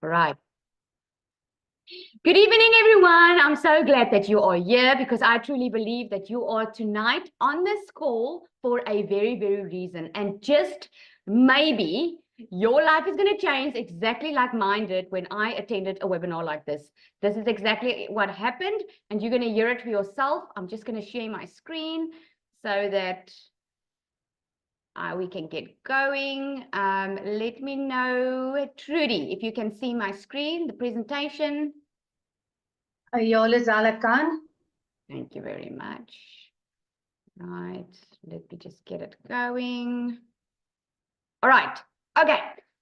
Right. Good evening, everyone. I'm so glad that you are here because I truly believe that you are tonight on this call for a very, very reason. And just maybe your life is going to change exactly like mine did when I attended a webinar like this. This is exactly what happened, and you're going to hear it for yourself. I'm just going to share my screen so that we can get going. Let me know, Trudy, if you can see my screen, the presentation. Thank you very much. Right, let me just get it going. All right, okay,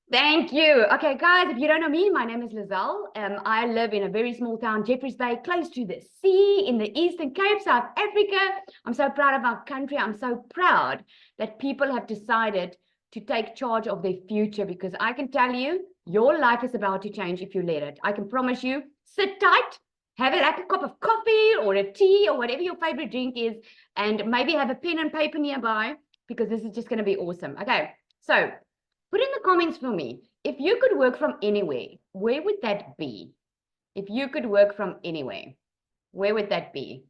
thank you. Okay, guys, if you don't know me, my name is Lizelle. I live in a very small town, Jeffreys Bay, close to the sea in the Eastern Cape, South Africa. I'm so proud of our country. I'm so proud that people have decided to take charge of their future, because I can tell you, your life is about to change if you let it. I can promise you. Sit tight, have a cup of coffee or a tea or whatever your favorite drink is, and maybe have a pen and paper nearby, because this is just going to be awesome. Okay, so put in the comments for me, if you could work from anywhere, where would that be? If you could work from anywhere, where would that be?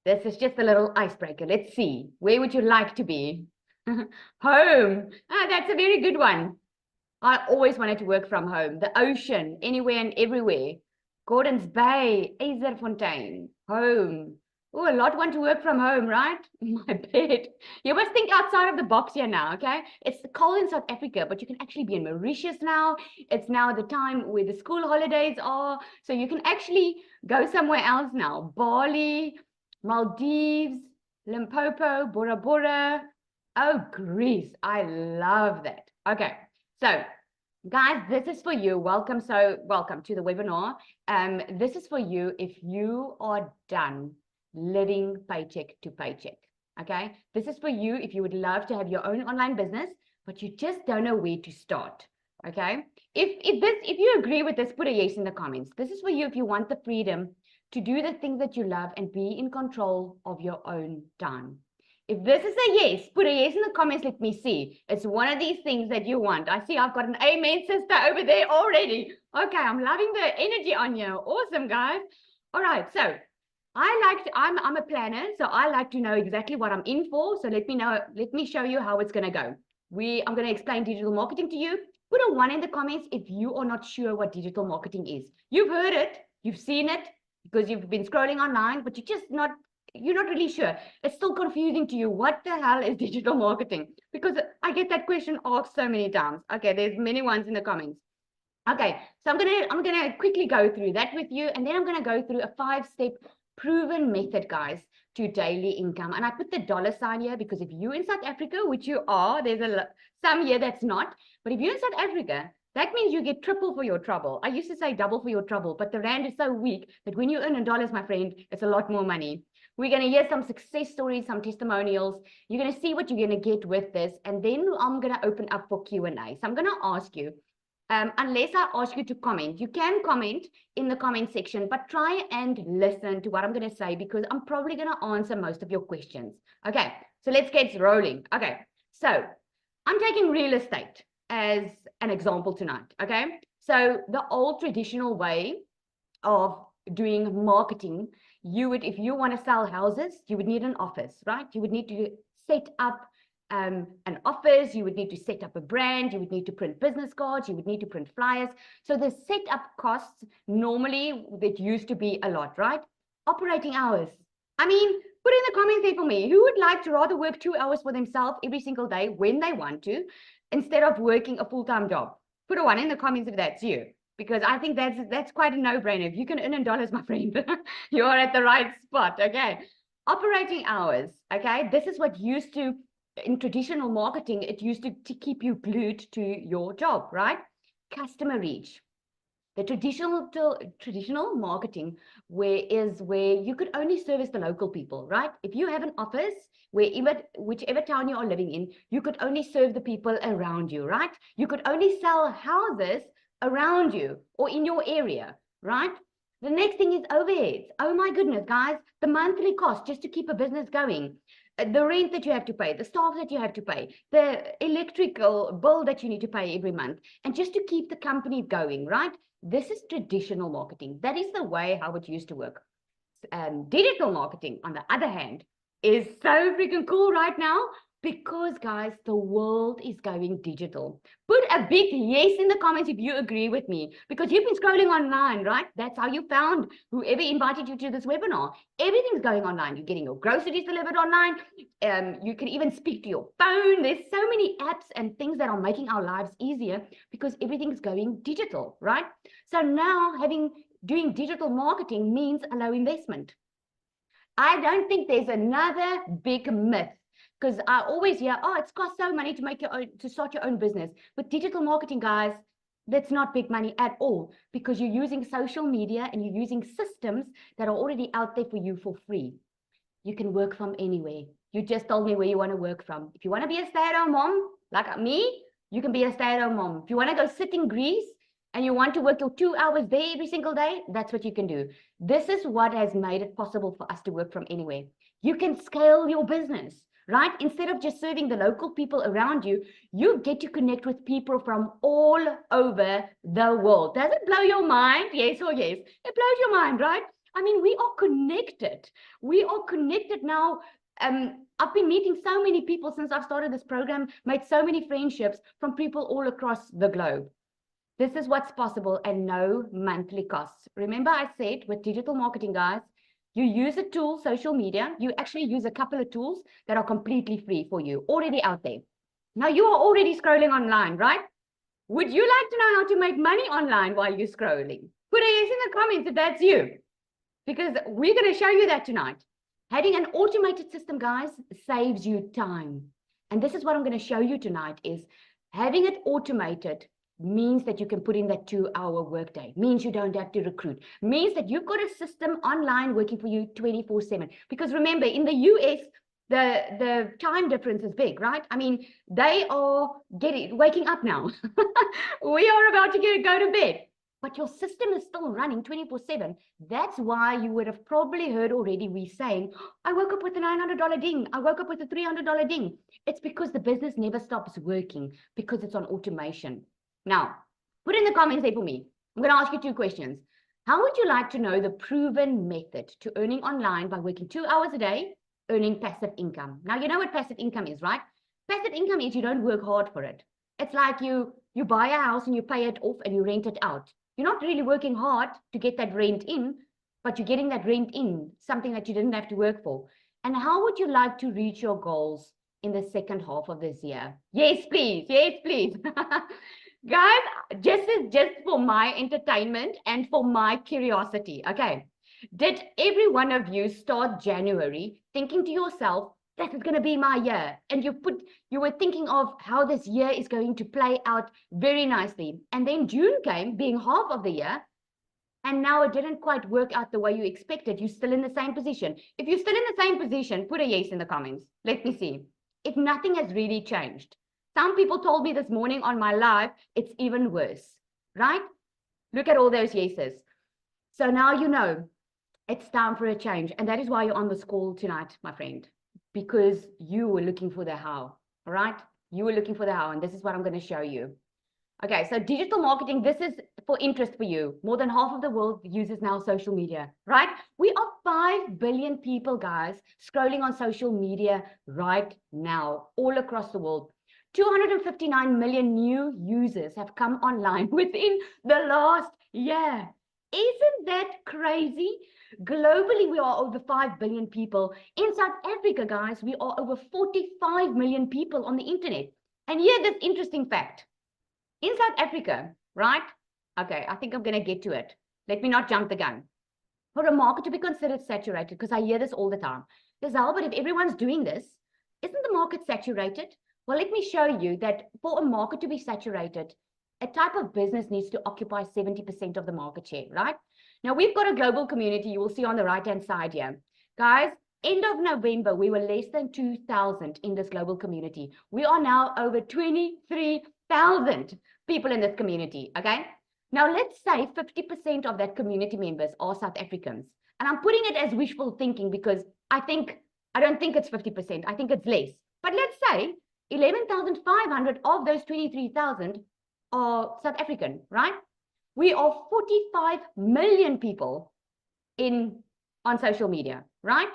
This is just a little icebreaker. Let's see. Where would you like to be? Home. Ah, that's a very good one. I always wanted to work from home. The ocean, anywhere and everywhere. Gordons Bay, Fontaine, home. Oh, a lot want to work from home, right? My bed. You must think outside of the box here now, okay? It's cold in South Africa, but you can actually be in Mauritius now. It's now the time where the school holidays are. So you can actually go somewhere else now. Bali, Maldives, Limpopo, Bora Bora. Oh, Greece. I love that. Okay, so guys, this is for you. Welcome to the webinar. This is for you if you are done living paycheck to paycheck. Okay, this is for you if you would love to have your own online business, but you just don't know where to start. Okay, if you agree with this, put a yes in the comments. This is for you if you want the freedom to do the things that you love and be in control of your own time. If this is a yes, put a yes in the comments. Let me see. It's one of these things that you want. I see I've got an amen sister over there already. Okay, I'm loving the energy on you. Awesome, guys. All right, so I'm a planner, so I like to know exactly what I'm in for. So let me show you how it's gonna go. I'm gonna explain digital marketing to you. Put a 1 in the comments if you are not sure what digital marketing is. You've heard it, you've seen it, because you've been scrolling online, but you're not really sure. It's still confusing to you. What the hell is digital marketing? Because I get that question asked so many times. Okay, there's many ones in the comments. Okay, so I'm gonna quickly go through that with you, and then I'm gonna go through a 5-step proven method, guys, to daily income. And I put the $ here because if you're in South Africa, which you are, there's some here that's not, but if you're in South Africa, that means you get triple for your trouble. I used to say double for your trouble, but the rand is so weak that when you earn in dollars, my friend, it's a lot more money. We're going to hear some success stories, some testimonials. You're going to see what you're going to get with this. And then I'm going to open up for Q&A. So I'm going to ask you, unless I ask you to comment, you can comment in the comment section, but try and listen to what I'm going to say, because I'm probably going to answer most of your questions. Okay, so let's get rolling. Okay, so I'm taking real estate as an example tonight. Okay, so the old traditional way of doing marketing, if you want to sell houses, you would need an office, right? You would need to set up an office, you would need to set up a brand, you would need to print business cards, you would need to print flyers. So the setup costs, normally that used to be a lot, right? Operating hours. I mean, put in the comments there for me, who would like to rather work 2 hours for themselves every single day when they want to, instead of working a full-time job? Put a 1 in the comments if that's you, because I think that's quite a no-brainer. If you can earn in dollars, my friend, you're at the right spot. Okay, operating hours. Okay, this is what used to, in traditional marketing, it used to keep you glued to your job, right? Customer reach. The traditional marketing where you could only service the local people, right? If you have an office, whichever town you are living in, you could only serve the people around you, right? You could only sell houses around you or in your area, right? The next thing is overheads. Oh my goodness, guys, the monthly cost just to keep a business going. the rent that you have to pay, the staff that you have to pay, the electrical bill that you need to pay every month, and just to keep the company going, right? This is traditional marketing. That is the way how it used to work. Digital marketing, on the other hand, is so freaking cool right now because, guys, the world is going digital. Put a big yes in the comments if you agree with me, because you've been scrolling online, right? That's how you found whoever invited you to this webinar. Everything's going online. You're getting your groceries delivered online. You can even speak to your phone. There's so many apps and things that are making our lives easier because everything's going digital, right? So now doing digital marketing means a low investment. I don't think there's another big myth, because I always hear, oh, it's cost so money to start your own business. With digital marketing, guys, that's not big money at all, because you're using social media and you're using systems that are already out there for you for free. You can work from anywhere. You just told me where you want to work from. If you want to be a stay-at-home mom, like me, you can be a stay-at-home mom. If you want to go sit in Greece and you want to work your 2 hours there every single day, that's what you can do. This is what has made it possible for us to work from anywhere. You can scale your business, right? Instead of just serving the local people around you, you get to connect with people from all over the world. Does it blow your mind? Yes or yes? It blows your mind, right? I mean, we are connected. We are connected now. I've been meeting so many people since I've started this program, made so many friendships from people all across the globe. This is what's possible and no monthly costs. Remember I said with digital marketing, guys, you use a tool, social media, you actually use a couple of tools that are completely free for you, already out there. Now you are already scrolling online, right? Would you like to know how to make money online while you're scrolling? Put a yes in the comments if that's you, because we're going to show you that tonight. Having an automated system, guys, saves you time. And this is what I'm going to show you tonight is having it automated means that you can put in that 2-hour workday, means you don't have to recruit, means that you've got a system online working for you 24/7. Because remember, in the US, the time difference is big, right? I mean, they are waking up now. We are about to go to bed, but your system is still running 24/7. That's why you would have probably heard already we saying, I woke up with a $900 ding. I woke up with a $300 ding. It's because the business never stops working, because it's on automation. Now, put in the comments there for me. I'm going to ask you 2 questions. How would you like to know the proven method to earning online by working 2 hours a day, earning passive income? Now, you know what passive income is, right? Passive income is you don't work hard for it. It's like you buy a house and you pay it off and you rent it out. You're not really working hard to get that rent in, but you're getting that rent in, something that you didn't have to work for. And how would you like to reach your goals in the second half of this year? Yes, please. Yes, please. Guys, just for my entertainment and for my curiosity, okay? Did every one of you start January thinking to yourself, this is going to be my year? And you were thinking of how this year is going to play out very nicely. And then June came, being half of the year, and now it didn't quite work out the way you expected. You're still in the same position. If you're still in the same position, put a yes in the comments. Let me see. If nothing has really changed. Some people told me this morning on my live, it's even worse, right? Look at all those yeses. So now you know it's time for a change. And that is why you're on this call tonight, my friend, because you were looking for the how, all right? You were looking for the how, and this is what I'm going to show you. Okay, so digital marketing, this is for interest for you. More than half of the world uses now social media, right? We are 5 billion people, guys, scrolling on social media right now, all across the world. 259 million new users have come online within the last year. Isn't that crazy? Globally, we are over 5 billion people. In South Africa, guys, we are over 45 million people on the internet. And here, this interesting fact. In South Africa, right? Okay, I think I'm going to get to it. Let me not jump the gun. For a market to be considered saturated, because I hear this all the time. Gazelle, but if everyone's doing this, isn't the market saturated? Well, let me show you that for a market to be saturated, a type of business needs to occupy 70% of the market share, right? Now, we've got a global community. You will see on the right-hand side here. Guys, end of November, we were less than 2,000 in this global community. We are now over 23,000 people in this community, okay? Now, let's say 50% of that community members are South Africans. And I'm putting it as wishful thinking because I think I don't think it's 50%. I think it's less. But let's say 11,500 of those 23,000 are South African, right? We are 45 million people on social media, right?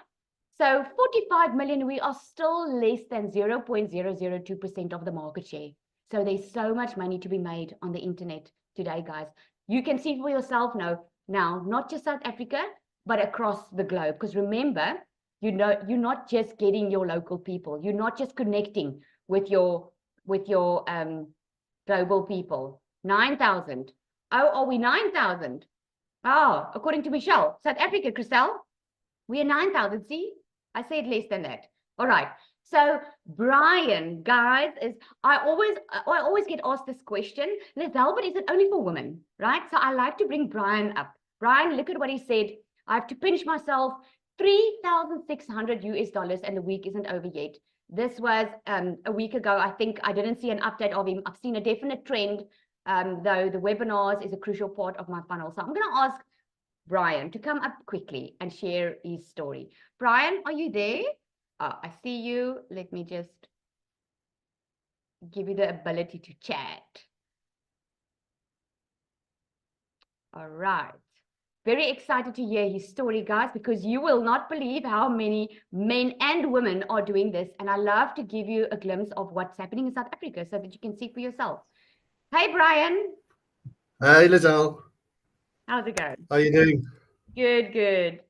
So 45 million, we are still less than 0.002% of the market share. So there's so much money to be made on the internet today, guys. You can see for yourself now, not just South Africa, but across the globe. Because remember, you're not just getting your local people. You're not just connecting with your global people. 9,000. Oh, are we 9,000? Oh, according to Michelle, South Africa, Chriselle, we are 9,000. See, I said less than that. All right. So Brian, guys, I always get asked this question, Lizelle, but is it only for women, right? So I like to bring Brian up. Brian, look at what he said. I have to pinch myself. $3,600 and the week isn't over yet. This was a week ago. I think I didn't see an update of him. I've seen a definite trend, though the webinars is a crucial part of my funnel. So I'm going to ask Brian to come up quickly and share his story. Brian, are you there? I see you. Let me just give you the ability to chat. All right. Very excited to hear his story, guys, because you will not believe how many men and women are doing this. And I love to give you a glimpse of what's happening in South Africa so that you can see for yourself. Hey, Brian. Hi, Lizelle. How's it going? How are you doing? Good, good.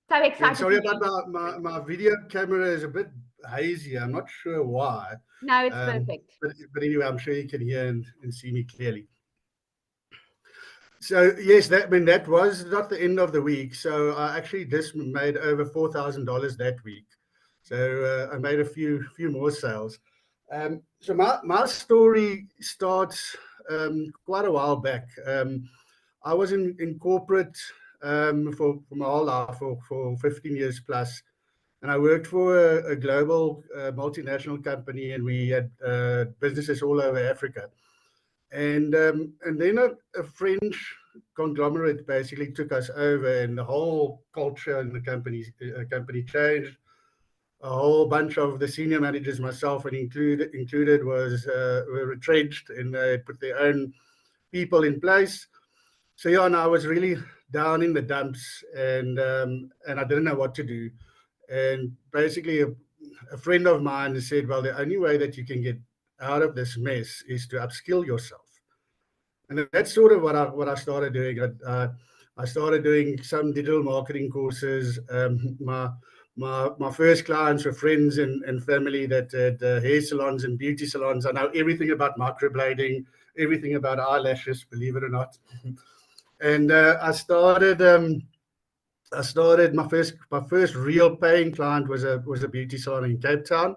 So excited. Sorry about my video camera is a bit hazy. I'm not sure why. No, it's perfect. But anyway, I'm sure you can hear and see me clearly. So yes, that was not the end of the week. So I actually just made over $4,000 that week. So I made a few more sales. So my story starts quite a while back. I was in corporate for my whole life for 15 years plus, and I worked for a global multinational company, and we had businesses all over Africa. And then a French conglomerate basically took us over, and the whole culture in the company changed. A whole bunch of the senior managers, myself and included, were retrenched, and they put their own people in place. So yeah, and I was really down in the dumps, and I didn't know what to do. And basically, a friend of mine said, "Well, the only way that you can get out of this mess is to upskill yourself." And that's sort of what I started doing. I started doing some digital marketing courses. My first clients were friends and family that had hair salons and beauty salons. I know everything about microblading, everything about eyelashes, believe it or not. And I started my first real paying client was a beauty salon in Cape Town.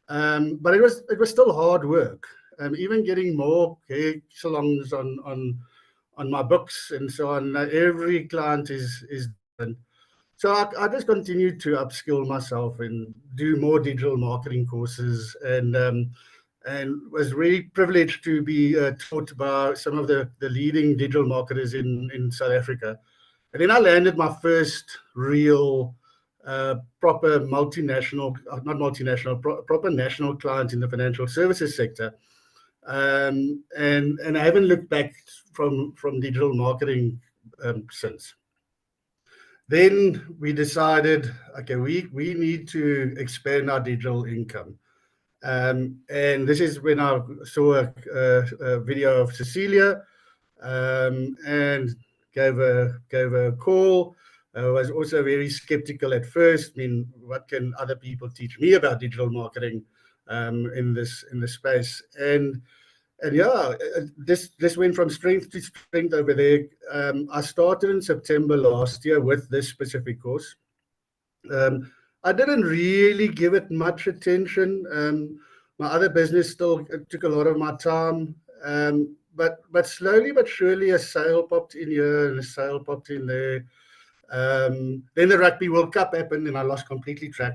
But it was still hard work. Even getting more hair salons on my books and so on. Every client is different. So I just continued to upskill myself and do more digital marketing courses, and was really privileged to be taught by some of the leading digital marketers in South Africa. And then I landed my first real proper multinational, not multinational, proper national client in the financial services sector. And I haven't looked back from digital marketing since. Then we decided, okay, we need to expand our digital income. And this is when I saw a video of Cecilia, and gave her a call. I was also very skeptical at first. I mean, what can other people teach me about digital marketing in this space? And yeah, this went from strength to strength over there. I started in September last year with this specific course. I didn't really give it much attention. My other business still took a lot of my time. But slowly but surely a sale popped in here and a sale popped in there. Then the Rugby World Cup happened, and I lost completely track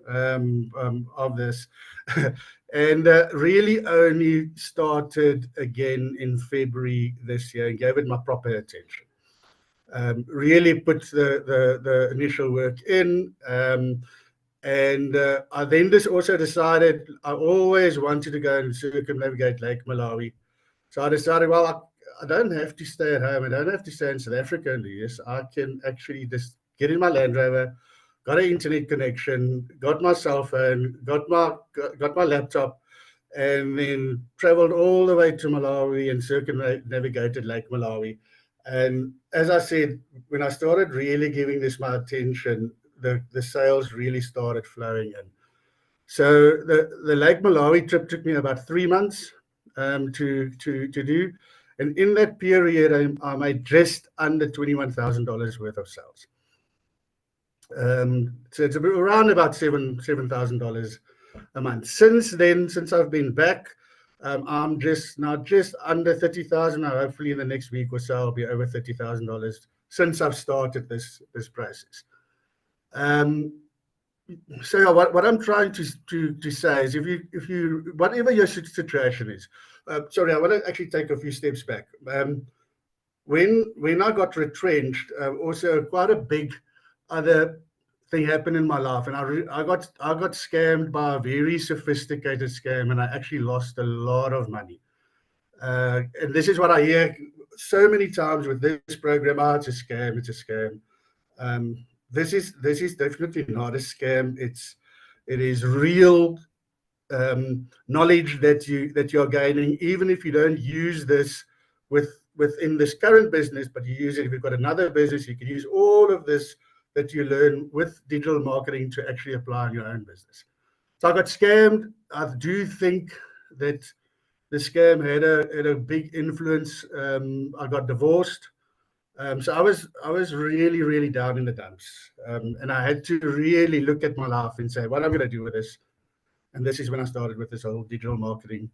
of this. And really only started again in February this year and gave it my proper attention. Really put the initial work in. And I then just also decided I always wanted to go and circumnavigate Lake Malawi. So I decided, well, I don't have to stay at home. I don't have to stay in South Africa and do this. I can actually just get in my Land Rover, got an internet connection, got my cell phone, got my laptop, and then traveled all the way to Malawi and circumnavigated Lake Malawi. And as I said, when I started really giving this my attention, the sales really started flowing in. So the Lake Malawi trip took me about 3 months to do. And in that period, I made just under $21,000 worth of sales. So it's around about $7,000 a month. Since then, since I've been back, I'm just under 30,000. Hopefully, in the next week or so, I'll be over $30,000 since I've started this process. So yeah, what I'm trying to say is, if you whatever your situation is, sorry, I want to actually take a few steps back. When I got retrenched, also quite a big other thing happened in my life, and I got scammed by a very sophisticated scam, and I actually lost a lot of money. And this is what I hear so many times with this program: "Oh, it's a scam, it's a scam." This is definitely not a scam. It is real knowledge that you're gaining, even if you don't use this within this current business, but you use it if you've got another business. You can use all of this that you learn with digital marketing to actually apply in your own business. So I got scammed. I do think that the scam had a big influence. I got divorced. So I was really down in the dumps, and I had to really look at my life and say, what am I going to do with this? And this is when I started with this whole digital marketing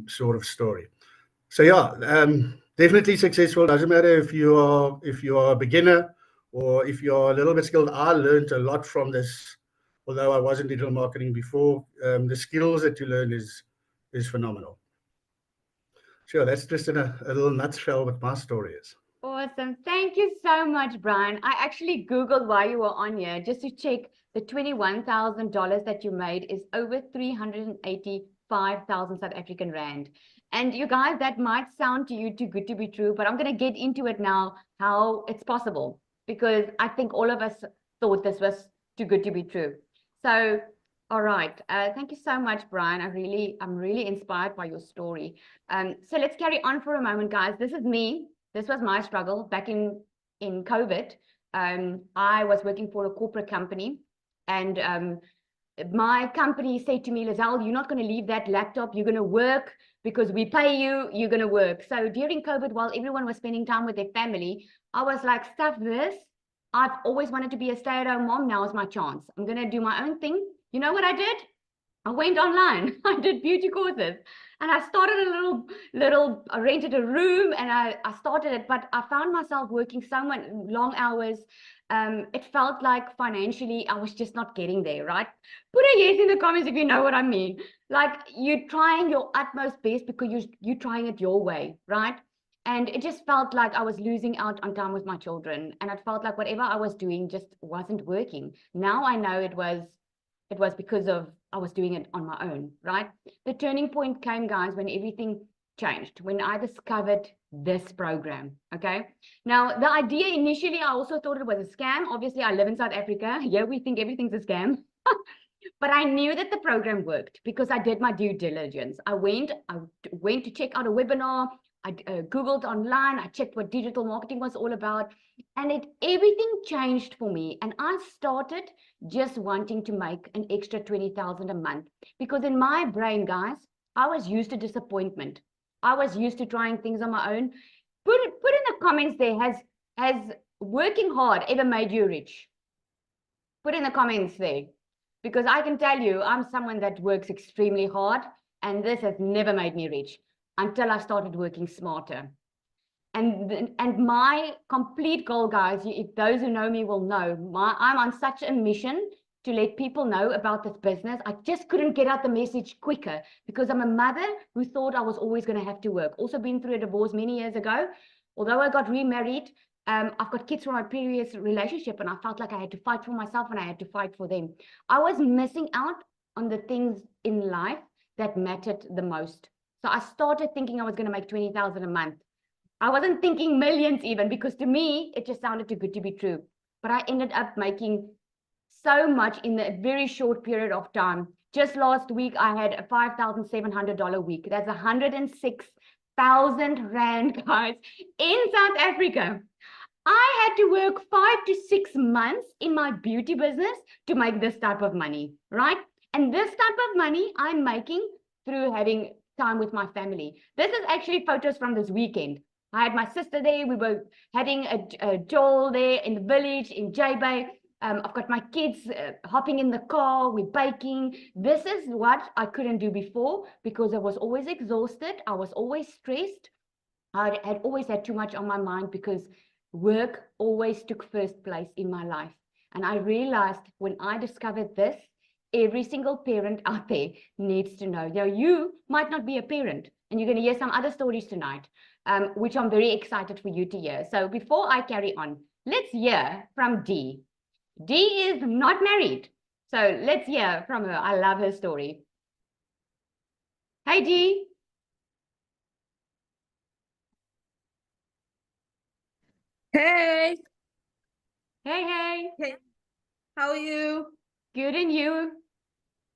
sort of story. So yeah, definitely successful. Doesn't matter if you are a beginner or if you're a little bit skilled. I learned a lot from this, although I was in digital marketing before. The skills that you learn is phenomenal. Sure, that's just in a little nutshell what my story is. Awesome. Thank you so much, Brian. I actually Googled while you were on here just to check the $21,000 that you made is over 385,000 South African Rand. And you guys, that might sound to you too good to be true, but I'm going to get into it now, how it's possible, because I think all of us thought this was too good to be true. So, all right. Thank you so much, Brian. I'm really inspired by your story. So let's carry on for a moment, guys. This is me. This was my struggle back in COVID. I was working for a corporate company, and my company said to me, Lizelle, you're not going to leave that laptop. You're going to work because we pay you. You're going to work. So during COVID, while everyone was spending time with their family, I was like, stuff this. I've always wanted to be a stay-at-home mom. Now is my chance. I'm going to do my own thing. You know what I did? I went online. I did beauty courses, and I started a I rented a room, and I started it, but I found myself working so much long hours. It felt like financially I was just not getting there, right? Put a yes in the comments if you know what I mean. Like, you're trying your utmost best because you're trying it your way, right? And it just felt like I was losing out on time with my children, and it felt like whatever I was doing just wasn't working. Now I know it was because of I was doing it on my own, right? The turning point came, guys, when everything changed, when I discovered this program, okay? Now, the idea initially, I also thought it was a scam. Obviously, I live in South Africa. Here, we think everything's a scam. But I knew that the program worked because I did my due diligence. I went to check out a webinar. I Googled online. I checked what digital marketing was all about. And everything changed for me. And I started just wanting to make an extra 20,000 a month. Because in my brain, guys, I was used to disappointment. I was used to trying things on my own. Put in the comments there, has working hard ever made you rich? Put in the comments there. Because I can tell you, I'm someone that works extremely hard, and this has never made me rich until I started working smarter. And my complete goal, guys, if those who know me will know, I'm on such a mission to let people know about this business. I just couldn't get out the message quicker because I'm a mother who thought I was always going to have to work. Also been through a divorce many years ago. Although I got remarried, I've got kids from my previous relationship, and I felt like I had to fight for myself and I had to fight for them. I was missing out on the things in life that mattered the most. So I started thinking I was going to make 20,000 a month. I wasn't thinking millions even, because to me, it just sounded too good to be true. But I ended up making so much in a very short period of time. Just last week, I had a $5,700 week. That's 106,000 Rand, guys, in South Africa. I had to work 5 to 6 months in my beauty business to make this type of money, right? And this type of money I'm making through having time with my family. This is actually photos from this weekend. I had my sister there. We were having a Joel there in the village in J-Bay. I've got my kids hopping in the car. We're baking. This is what I couldn't do before because I was always exhausted. I was always stressed. I had always had too much on my mind because work always took first place in my life. And I realized when I discovered this, every single parent out there needs to know. Now, you might not be a parent, and you're going to hear some other stories tonight, which I'm very excited for you to hear. So before I carry on, let's hear from Dee. Dee is not married. So let's hear from her. I love her story. Hey, Dee. Hey, Hey. hey, how are you? Good, and you?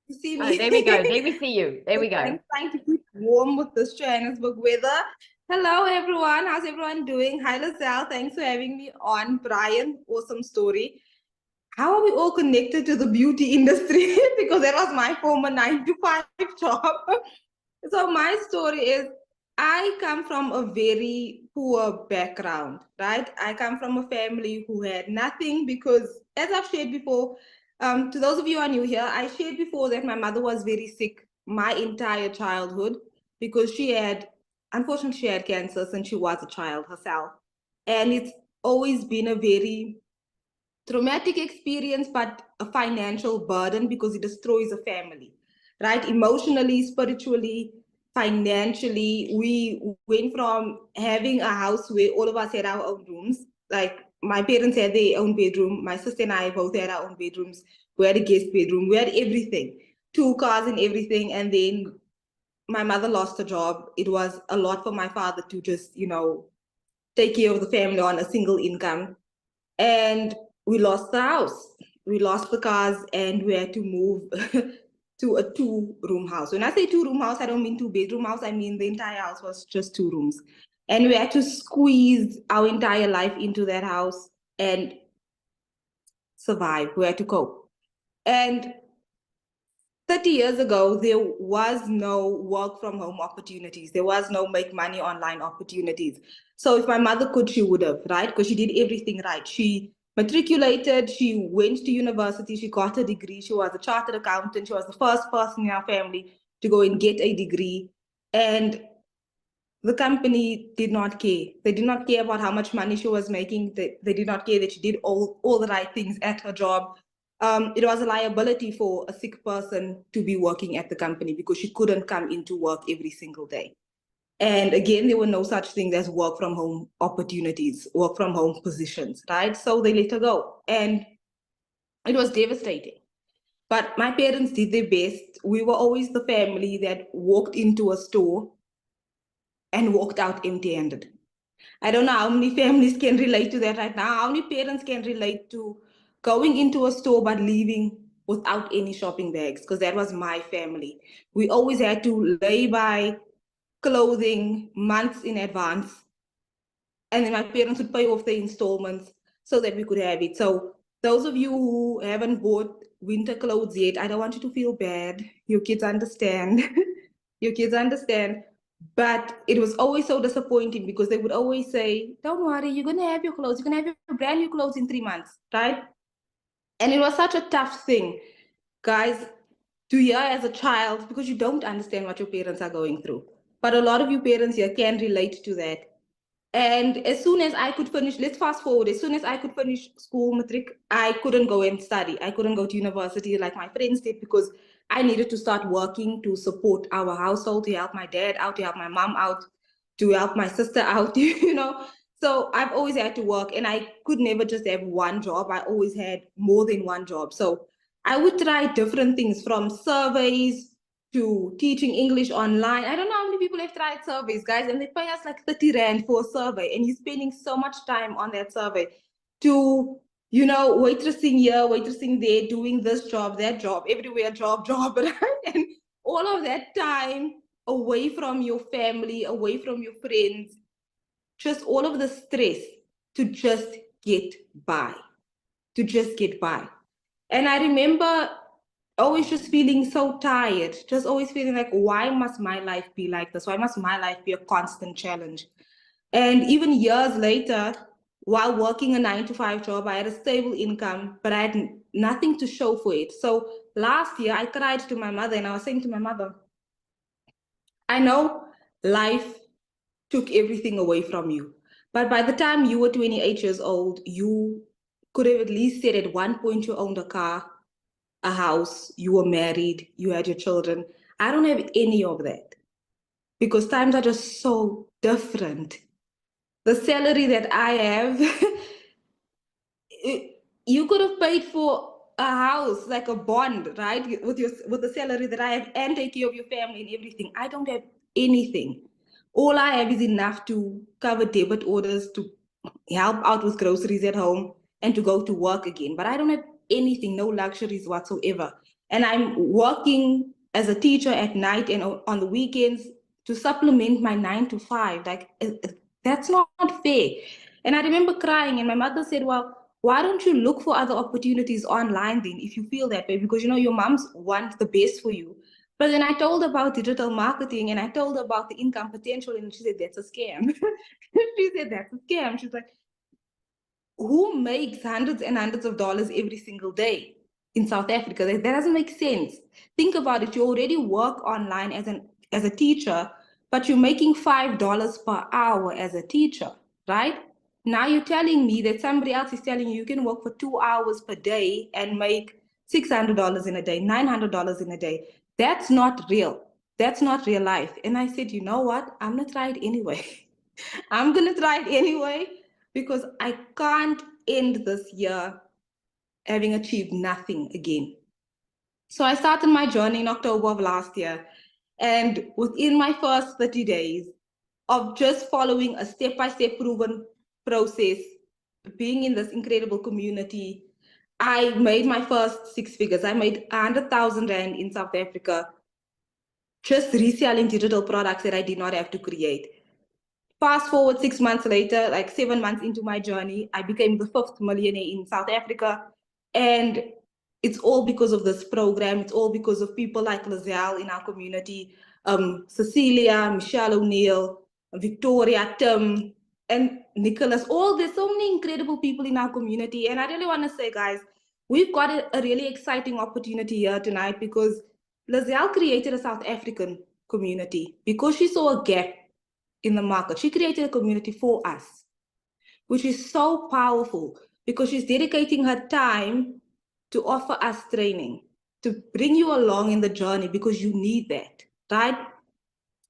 You see Oh, me? there we go. There we see you. There we go. I'm trying to keep warm with this Johannesburg weather. Hello, everyone. How's everyone doing? Hi, Lizelle. Thanks for having me on. Brian, awesome story. How are we all connected to the beauty industry? Because that was my former 9 to 5 job. So my story is I come from a very poor background, right? I come from a family who had nothing because, as I've shared before, to those of you who are new here, I shared before that my mother was very sick my entire childhood because unfortunately, she had cancer since she was a child herself. And it's always been a very traumatic experience, but a financial burden because it destroys a family, right? Emotionally, spiritually, financially. We went from having a house where all of us had our own rooms, like my parents had their own bedroom, my sister and I both had our own bedrooms, we had a guest bedroom, we had everything, 2 cars and everything. And then my mother lost her job. It was a lot for my father to just, take care of the family on a single income. And we lost the house, we lost the cars, and we had to move to a 2-room house. When I say 2-room house, I don't mean 2-bedroom house. I mean the entire house was just 2 rooms, and we had to squeeze our entire life into that house and survive. We had to cope. And 30 years ago, there was no work from home opportunities. There was no make money online opportunities. So if my mother could, she would have, right? Because she did everything right. She matriculated, she went to university, she got a degree, she was a chartered accountant, she was the first person in our family to go and get a degree. And the company did not care. They did not care about how much money she was making. They did not care that she did all the right things at her job. It was a liability for a sick person to be working at the company because she couldn't come into work every single day. And again, there were no such things as work from home opportunities, work from home positions, right? So they let her go. And it was devastating. But my parents did their best. We were always the family that walked into a store and walked out empty handed. I don't know how many families can relate to that right now. How many parents can relate to going into a store but leaving without any shopping bags? Because that was my family. We always had to lay by clothing months in advance. And then my parents would pay off the installments so that we could have it. So those of you who haven't bought winter clothes yet, I don't want you to feel bad. Your kids understand. Your kids understand. But it was always so disappointing because they would always say, don't worry, you're going to have your clothes. You're going to have your brand new clothes in 3 months, right? And it was such a tough thing, guys, to hear as a child because you don't understand what your parents are going through. But a lot of you parents here can relate to that. And as soon as I could finish, let's fast forward, as soon as I could finish school, matric, I couldn't go and study. I couldn't go to university like my friends did because I needed to start working to support our household, to help my dad out, to help my mom out, to help my sister out, So I've always had to work, and I could never just have one job. I always had more than one job. So I would try different things, from surveys to teaching English online. I don't know how many people have tried surveys, guys, and they pay us like 30 Rand for a survey, and you're spending so much time on that survey, to, you know, waitressing here, waitressing there, doing this job, that job, everywhere job, right? And all of that time away from your family, away from your friends, just all of the stress to just get by, to just get by. And I remember always just feeling so tired, just always feeling like, why must my life be like this? Why must my life be a constant challenge? And even years later, while working a 9 to 5 job, I had a stable income, but I had nothing to show for it. So last year, I cried to my mother, and I was saying to my mother, I know life took everything away from you, but by the time you were 28 years old, you could have at least said at one point you owned a car, a house, you were married, you had your children. I don't have any of that, because times are just so different. The salary that I have, you could have paid for a house, like a bond, right? With the salary that I have, and take care of your family and everything. I don't have anything. All I have is enough to cover debit orders, to help out with groceries at home, and to go to work again. But I don't have anything, no luxuries whatsoever. And I'm working as a teacher at night and on the weekends to supplement my 9 to 5. Like, that's not fair. And I remember crying, and my mother said, well, why don't you look for other opportunities online then, if you feel that way? Because, you know, your moms want the best for you. But then I told her about digital marketing, and I told her about the income potential, and she said, that's a scam. She said, that's a scam. She's like, who makes hundreds and hundreds of dollars every single day in South Africa? That doesn't make sense. Think about it. You already work online as a teacher, but you're making $5 per hour as a teacher, right? Now you're telling me that somebody else is telling you can work for 2 hours per day and make $600 in a day, $900 in a day. That's not real. That's not real life. And I said, you know what? I'm gonna try it anyway. I'm gonna try it anyway, because I can't end this year having achieved nothing again. So I started my journey in October of last year. And within my first 30 days of just following a step-by-step proven process, being in this incredible community, I made my first 6 figures. I made 100,000 Rand in South Africa, just reselling digital products that I did not have to create. Fast forward 6 months later, like 7 months into my journey, I became the 5th millionaire in South Africa. And it's all because of this program. It's all because of people like Lizelle in our community, Cecilia, Michelle O'Neill, Victoria, Tim, and Nicholas. There's so many incredible people in our community. And I really want to say, guys, we've got a really exciting opportunity here tonight, because Lizelle created a South African community because she saw a gap in the market. She created a community for us, which is so powerful, because she's dedicating her time to offer us training, to bring you along in the journey, because you need that, right?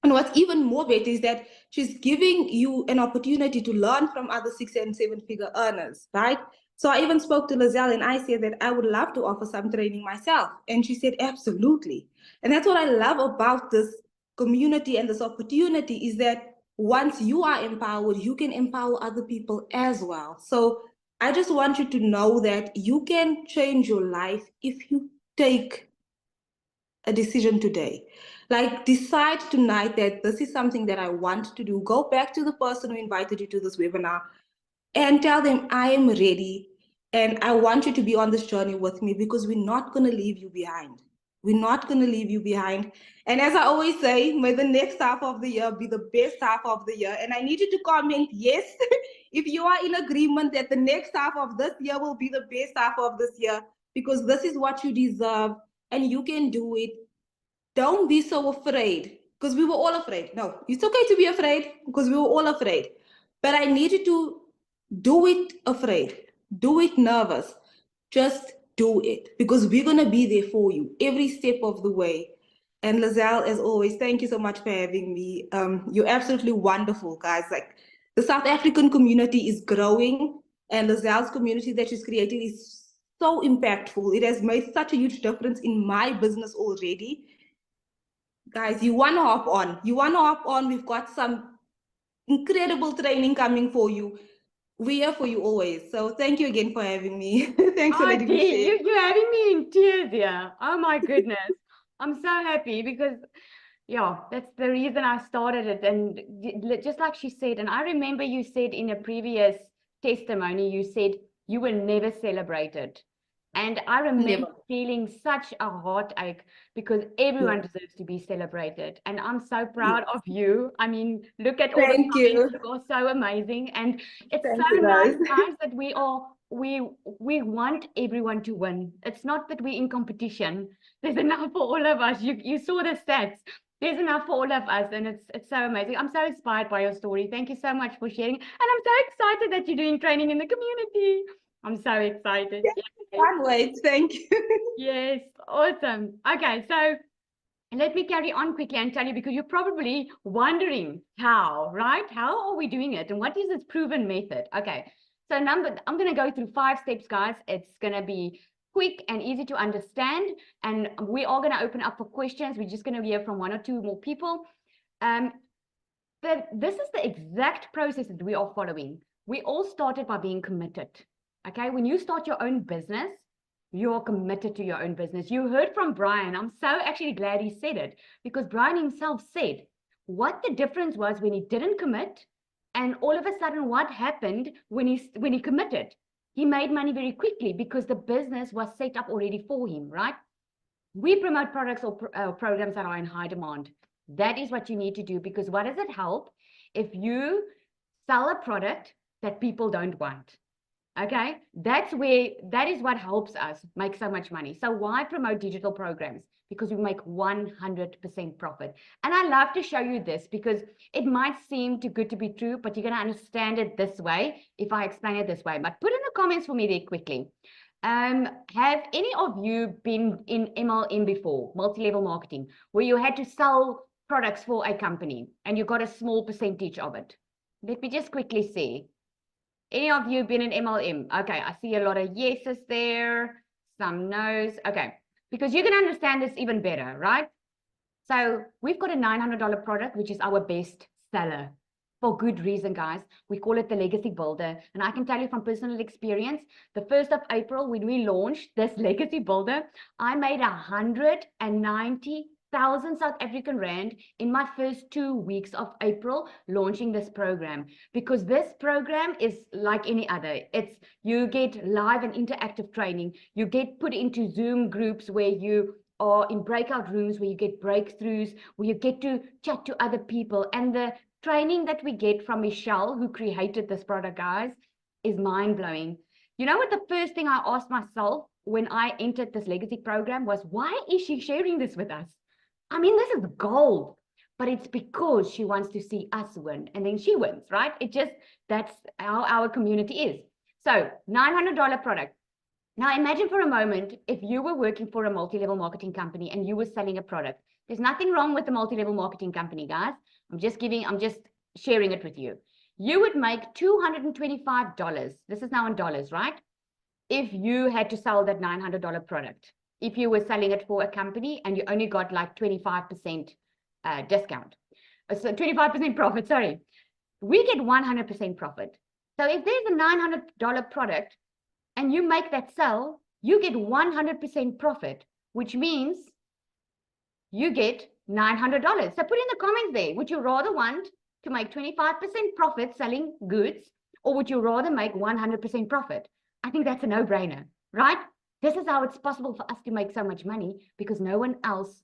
And what's even more better is that she's giving you an opportunity to learn from other 6 and 7 figure earners, right? So I even spoke to Lizelle, and I said that I would love to offer some training myself. And she said, absolutely. And that's what I love about this community and this opportunity, is that once you are empowered, you can empower other people as well. So I just want you to know that you can change your life if you take a decision today. Like, decide tonight that this is something that I want to do. Go back to the person who invited you to this webinar and tell them, I am ready and I want you to be on this journey with me, because we're not going to leave you behind. We're not going to leave you behind. And as I always say, may the next half of the year be the best half of the year. And I need you to comment yes if you are in agreement that the next half of this year will be the best half of this year, because this is what you deserve and you can do it. Don't be so afraid, because we were all afraid. No, it's okay to be afraid, because we were all afraid. But I need you to do it afraid, do it nervous. Just do it, because we're going to be there for you every step of the way. And Lizelle, as always, thank you so much for having me. You're absolutely wonderful, guys. Like, The South African community is growing, and the Zell's community that she's created is so impactful. It has made such a huge difference in my business already. Guys, you want to hop on. You want to hop on. We've got some incredible training coming for you. We are for you always. So thank you again for having me. Thanks for Oh, letting me Dee, share. you're having me in tears here. Oh my goodness. I'm so happy because, yeah, that's the reason I started it. And just like she said, and I remember you said in a previous testimony, you said you were never celebrated. And I remember Never. feeling such a heartache because everyone deserves to be celebrated. And I'm so proud of you. I mean, look at all the Thank comments. you. You are so amazing. And it's Thank so you, nice, guys. guys, that we want everyone to win. It's not that we're in competition. There's enough for all of us. You saw the stats. There's enough for all of us, and it's so amazing. I'm so inspired by your story. Thank you so much for sharing. And I'm so excited that you're doing training in the community. I'm so excited. Yeah, can't wait. Thank you. Yes, awesome. Okay, so let me carry on quickly and tell you, because you're probably wondering how, right? How are we doing it? And what is this proven method? Okay, so I'm going to go through 5 steps, guys. It's going to be quick and easy to understand. And we are going to open up for questions. We're just going to hear from 1 or 2 more people. This is the exact process that we are following. We all started by being committed. Okay, when you start your own business, you're committed to your own business. You heard from Brian. I'm so actually glad he said it, because Brian himself said what the difference was when he didn't commit, and all of a sudden what happened when he committed. He made money very quickly because the business was set up already for him, right? We promote products or programs that are in high demand. That is what you need to do, because what does it help if you sell a product that people don't want? Okay, that is what helps us make so much money. So why promote digital programs? Because we make 100% profit. And I love to show you this because it might seem too good to be true, but you're going to understand it this way if I explain it this way. But put in the comments for me there quickly. Have any of you been in MLM before, multi-level marketing, where you had to sell products for a company and you got a small percentage of it? Let me just quickly see. Any of you been in MLM? Okay, I see a lot of yeses there, some no's. Okay, because you can understand this even better, right? So we've got a $900 product, which is our best seller. For good reason, guys. We call it the Legacy Builder. And I can tell you from personal experience, the 1st of April, when we launched this Legacy Builder, I made 190,000 South African Rand in my first 2 weeks of April launching this program. Because this program is like any other. It's you get live and interactive training. You get put into Zoom groups where you or in breakout rooms where you get breakthroughs, where you get to chat to other people. And the training that we get from Michelle, who created this product, guys, is mind-blowing. You know what the first thing I asked myself when I entered this legacy program was, why is she sharing this with us? I mean, this is gold, but it's because she wants to see us win, and then she wins, right? That's how our community is. So $900 product. Now imagine for a moment if you were working for a multi-level marketing company and you were selling a product. There's nothing wrong with the multi-level marketing company, guys. I'm just sharing it with you. You would make $225. This is now in dollars, right? If you had to sell that $900 product. If you were selling it for a company and you only got like 25% discount. So 25% profit, sorry. We get 100% profit. So if there's a $900 product, and you make that sell, you get 100% profit, which means you get $900. So put in the comments there, would you rather want to make 25% profit selling goods, or would you rather make 100% profit? I think that's a no-brainer, right? This is how it's possible for us to make so much money, because no one else,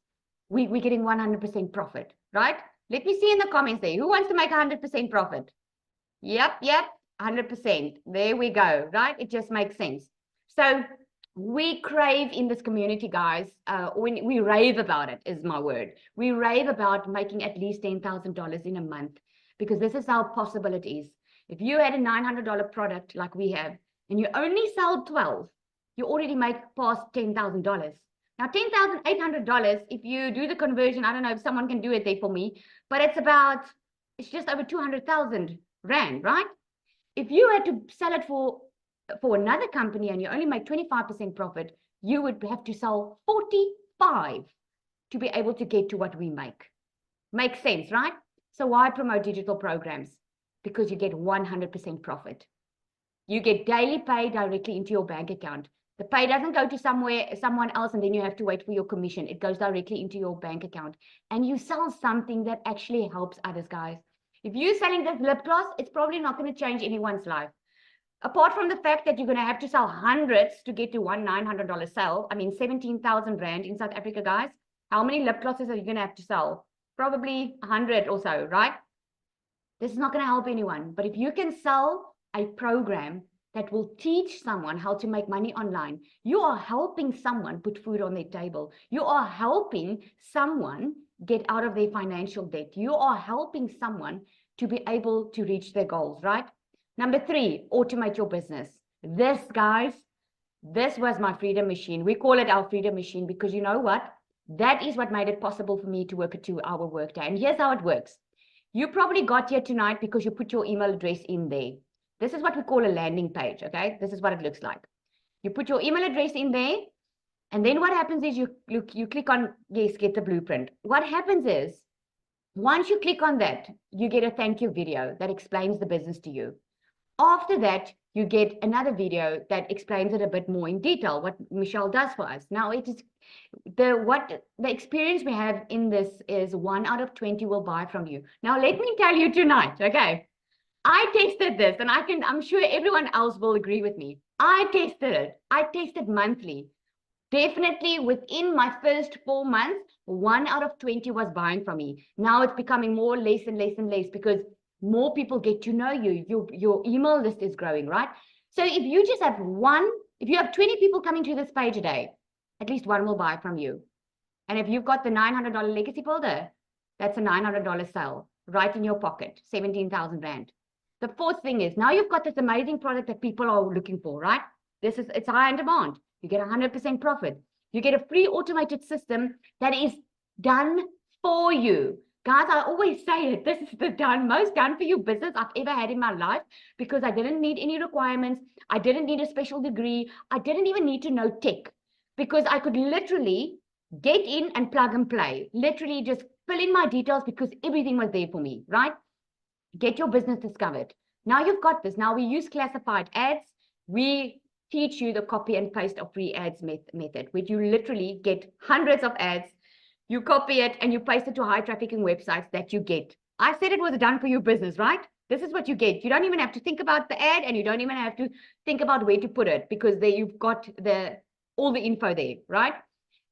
we're getting 100% profit, right? Let me see in the comments there, who wants to make 100% profit? Yep, 100%. There we go, right? It just makes sense. So we crave in this community, guys, when we rave about it is my word. We rave about making at least $10,000 in a month, because this is how possible it is. If you had a $900 product like we have, and you only sell 12, you already make past $10,000. Now, $10,800, if you do the conversion, I don't know if someone can do it there for me, but it's just over 200,000 rand, right? If you had to sell it for another company and you only make 25% profit, you would have to sell 45 to be able to get to what we make. Makes sense, right? So why promote digital programs? Because you get 100% profit. You get daily pay directly into your bank account. The pay doesn't go to someone else, and then you have to wait for your commission. It goes directly into your bank account. And you sell something that actually helps others, guys. If you're selling this lip gloss, it's probably not going to change anyone's life. Apart from the fact that you're going to have to sell hundreds to get to one $900 sale, I mean, 17,000 rand in South Africa, guys. How many lip glosses are you going to have to sell? Probably 100 or so, right? This is not going to help anyone. But if you can sell a program that will teach someone how to make money online, you are helping someone put food on their table. You are helping someone get out of their financial debt. You are helping someone to be able to reach their goals, right? Number 3, automate your business. This, guys, this was my freedom machine. We call it our freedom machine because you know what? That is what made it possible for me to work a 2-hour workday. And here's how it works. You probably got here tonight because you put your email address in there. This is what we call a landing page, okay? This is what it looks like. You put your email address in there, and then what happens is you click on, yes, get the blueprint. What happens is, once you click on that, you get a thank you video that explains the business to you. After that, you get another video that explains it a bit more in detail, what Michelle does for us. Now, it is the experience we have in this is 1 out of 20 will buy from you. Now, let me tell you tonight, okay? I tested this, and I'm sure everyone else will agree with me. I tested it. I tested monthly. Definitely within my first 4 months, 1 out of 20 was buying from me. Now it's becoming more, less and less and less because more people get to know you. Your email list is growing, right? So if you just have if you have 20 people coming to this page a day, at least one will buy from you. And if you've got the $900 legacy builder, that's a $900 sale right in your pocket, 17,000 rand. The fourth thing is, now you've got this amazing product that people are looking for, right? It's high in demand. You get 100% profit. You get a free automated system that is done for you. Guys, I always say it. This is the most done for you business I've ever had in my life because I didn't need any requirements. I didn't need a special degree. I didn't even need to know tech because I could literally get in and plug and play. Literally just fill in my details because everything was there for me, right? Get your business discovered. Now you've got this. Now we use classified ads. We teach you the copy and paste of free ads method, where you literally get hundreds of ads. You copy it and you paste it to high trafficking websites that you get. I said it was done for your business, right? This is what you get. You don't even have to think about the ad and you don't even have to think about where to put it because there you've got all the info there, right?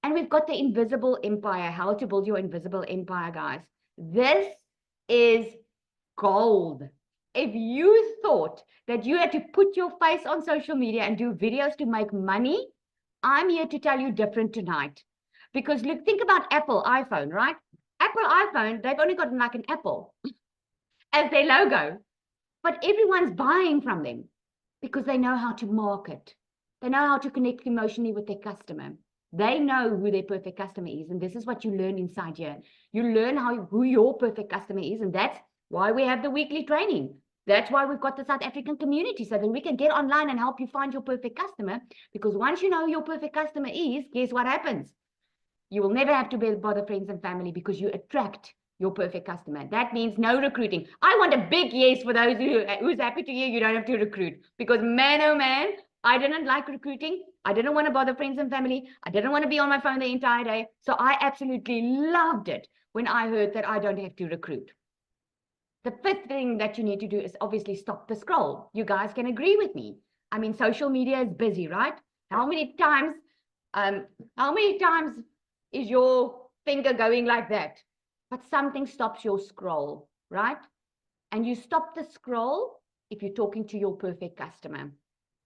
And we've got the invisible empire, how to build your invisible empire, guys. This is gold. If you thought that you had to put your face on social media and do videos to make money, I'm here to tell you different tonight. Because look, think about Apple iPhone, right? Apple iPhone, they've only got like an apple as their logo. But everyone's buying from them because they know how to market. They know how to connect emotionally with their customer. They know who their perfect customer is. And this is what you learn inside here. You learn who your perfect customer is. And that's why we have the weekly training. That's why we've got the South African community, so that we can get online and help you find your perfect customer. Because once you know who your perfect customer is, guess what happens? You will never have to bother friends and family because you attract your perfect customer. That means no recruiting. I want a big yes for those who's happy to hear you don't have to recruit. Because man, oh man, I didn't like recruiting. I didn't want to bother friends and family. I didn't want to be on my phone the entire day. So I absolutely loved it when I heard that I don't have to recruit. The fifth thing that you need to do is obviously stop the scroll. You guys can agree with me. I mean, social media is busy, right? How many times is your finger going like that? But something stops your scroll, right? And you stop the scroll if you're talking to your perfect customer.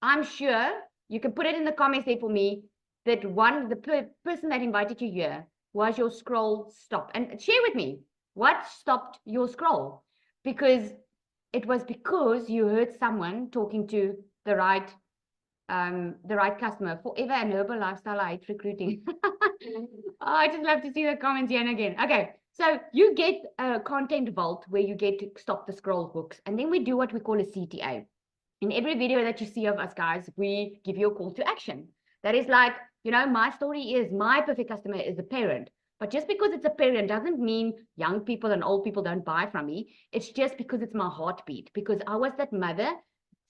I'm sure you can put it in the comments there for me that the person that invited you here was your scroll stop. And share with me what stopped your scroll. Because it was because you heard someone talking to the right customer. Forever and Herbal Lifestyle, I hate recruiting. Oh, I just love to see the comments here and again. Okay, So you get a content vault where you get to stop the scroll books. And then we do what we call a CTA. In every video that you see of us, guys, we give you a call to action. That is like, you know, my story is my perfect customer is a parent. But just because it's a parent doesn't mean young people and old people don't buy from me. It's just because it's my heartbeat. Because I was that mother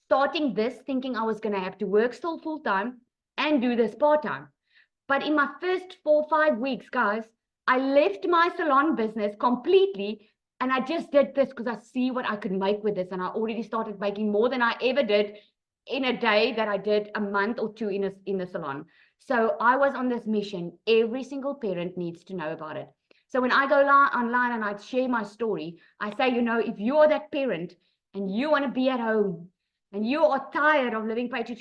starting this thinking I was going to have to work still full time and do this part time. But in my first 4 or 5 weeks, guys, I left my salon business completely. And I just did this because I see what I could make with this. And I already started making more than I ever did in a day that I did a month or two in the salon. So I was on this mission. Every single parent needs to know about it. So when I go online and I share my story, I say, you know, if you are that parent and you want to be at home and you are tired of living paycheck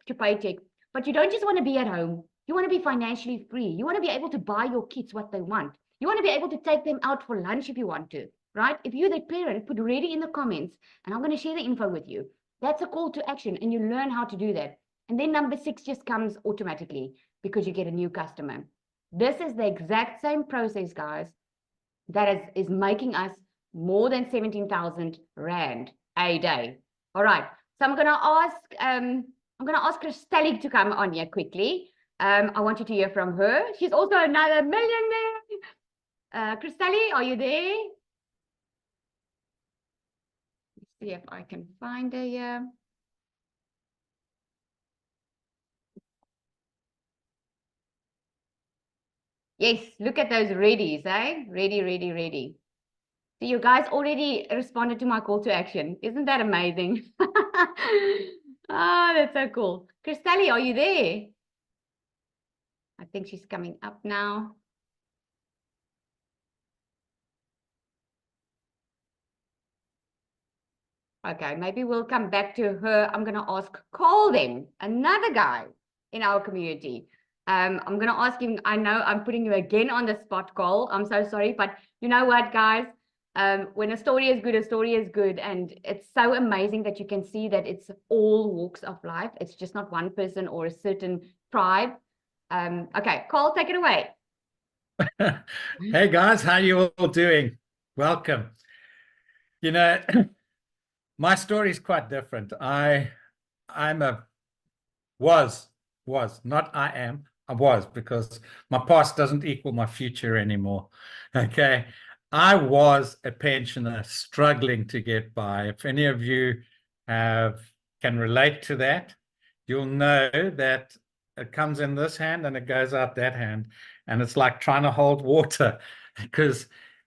to paycheck, but you don't just want to be at home, you want to be financially free. You want to be able to buy your kids what they want. You want to be able to take them out for lunch if you want to, right? If you're the parent, put ready in the comments and I'm going to share the info with you. That's a call to action and you learn how to do that. And then number 6 just comes automatically because you get a new customer. This is the exact same process, guys, that is making us more than 17,000 Rand a day. All right. So I'm going to ask Christelle to come on here quickly. I want you to hear from her. She's also another millionaire. Christelle, are you there? Let's see if I can find her here. Yes, look at those readies, eh? Ready, ready, ready. So you guys already responded to my call to action. Isn't that amazing? Oh, that's so cool. Christelle, are you there? I think she's coming up now. Okay, maybe we'll come back to her. I'm going to ask Cole then, another guy in our community. I'm going to ask him, I know I'm putting you again on the spot, Cole. I'm so sorry, but you know what, guys? When a story is good, a story is good. And it's so amazing that you can see that it's all walks of life. It's just not one person or a certain tribe. Okay, Cole, take it away. Hey guys, how you all doing? Welcome. You know, my story is quite different. I was, not I am, I was, because my past doesn't equal my future anymore. Okay. I was a pensioner struggling to get by. If any of you can relate to that, you'll know that it comes in this hand and it goes out that hand. And it's like trying to hold water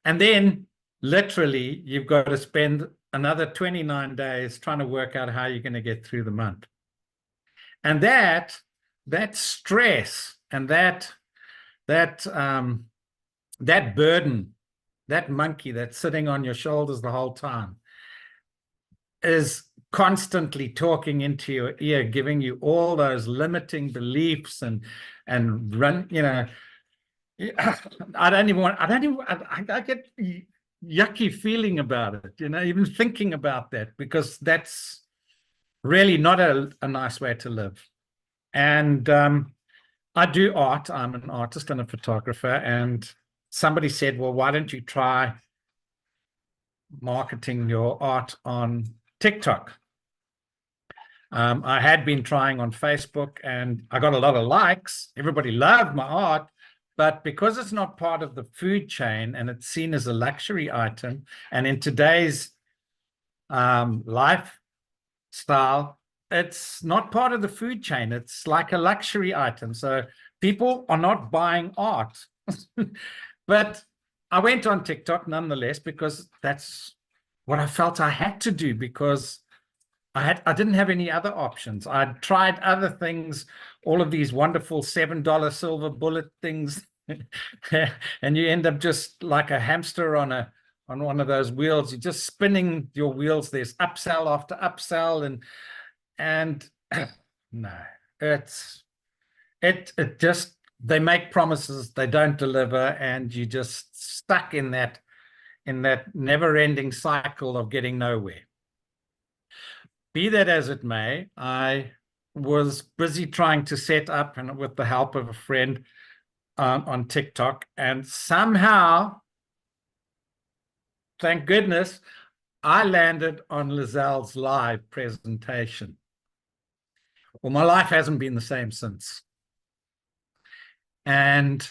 and then literally you've got to spend another 29 days trying to work out how you're going to get through the month. And that stress and that burden, that monkey that's sitting on your shoulders the whole time is constantly talking into your ear, giving you all those limiting beliefs and run, you know, I get yucky feeling about it, you know, even thinking about that, because that's really not a nice way to live. And I do art. I'm an artist and a photographer. And somebody said, well, why don't you try marketing your art on TikTok? I had been trying on Facebook and I got a lot of likes. Everybody loved my art. But because it's not part of the food chain and it's seen as a luxury item, and in today's lifestyle, it's not part of the food chain. It's like a luxury item. So people are not buying art. But I went on TikTok nonetheless, because that's what I felt I had to do, because I didn't have any other options. I'd tried other things, all of these wonderful $7 silver bullet things, and you end up just like a hamster on one of those wheels. You're just spinning your wheels. There's upsell after upsell, and no, it just, they make promises, they don't deliver, and you just stuck in that never-ending cycle of getting nowhere. Be that as it may, I was busy trying to set up, and with the help of a friend on TikTok, and somehow thank goodness, I landed on Lizelle's live presentation. Well, my life hasn't been the same since. And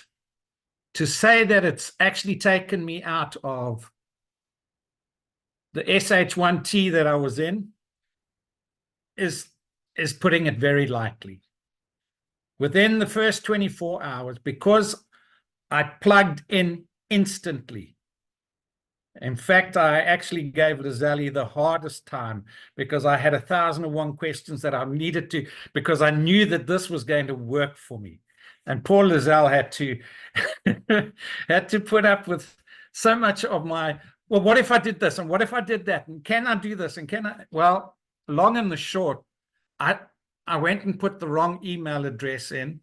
to say that it's actually taken me out of the SH1T that I was in is putting it very lightly. Within the first 24 hours, because I plugged in instantly. In fact, I actually gave Lizelle the hardest time because I had 1,001 questions that I needed to, because I knew that this was going to work for me. And poor Lizelle had to had to put up with so much of my, well, what if I did this? And what if I did that? And can I do this? And can I? Well, long and the short, I went and put the wrong email address in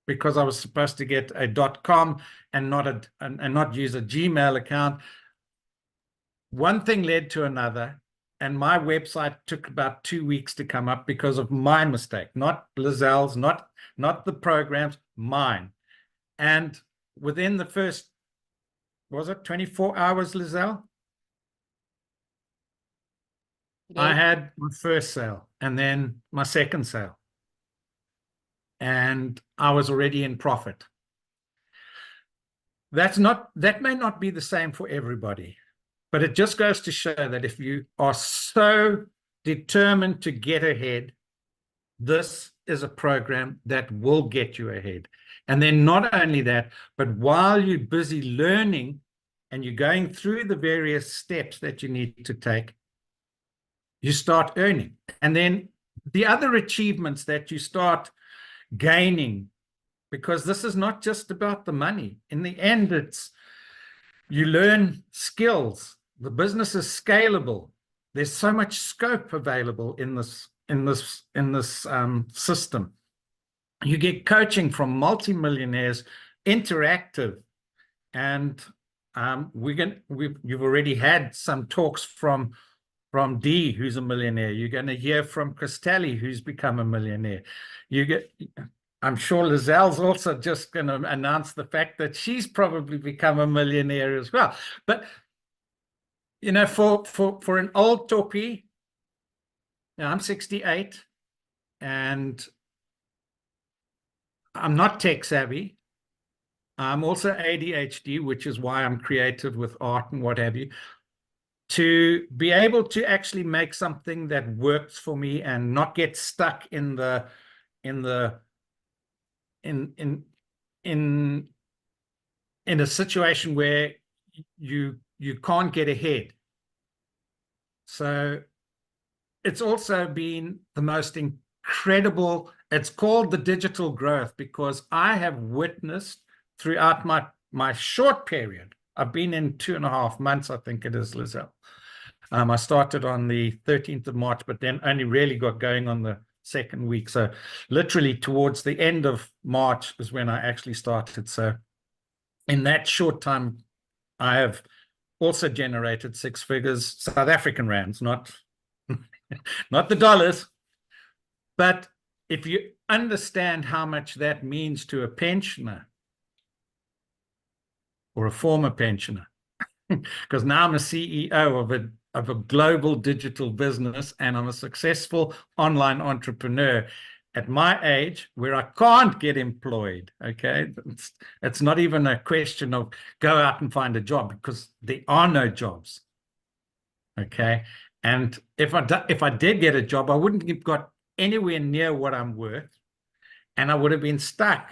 because I was supposed to get a .com and not use a Gmail account. One thing led to another, and my website took about 2 weeks to come up because of my mistake, not Lizelle's, not the programs, mine. And within the first, was it 24 hours, Lizelle? I had my first sale and then my second sale. And I was already in profit. That may not be the same for everybody, but it just goes to show that if you are so determined to get ahead, this is a program that will get you ahead. And then not only that, but while you're busy learning and you're going through the various steps that you need to take, you start earning. And then the other achievements that you start gaining, because this is not just about the money. In the end, it's you learn skills. The business is scalable. There's so much scope available in this system. You get coaching from multimillionaires, interactive, and you've already had some talks from Dee, who's a millionaire. You're going to hear from Christelli, who's become a millionaire. I'm sure Lizelle's also just going to announce the fact that she's probably become a millionaire as well. But you know, for an old toppie, I'm 68, and I'm not tech savvy. I'm also ADHD, which is why I'm creative with art and what have you. To be able to actually make something that works for me and not get stuck in a situation where you can't get ahead. So it's also been the most incredible. It's called the digital growth because I have witnessed throughout my short period. I've been in 2.5 months, I think it is, Lizelle. I started on the 13th of March, but then only really got going on the second week. So literally towards the end of March is when I actually started. So in that short time, I have also generated 6 figures, South African rands, not the dollars. But if you understand how much that means to a pensioner or a former pensioner, because now I'm a CEO of a global digital business and I'm a successful online entrepreneur at my age where I can't get employed. Okay, it's not even a question of go out and find a job because there are no jobs. Okay, and if I did get a job, I wouldn't have got anywhere near what I'm worth, and I would have been stuck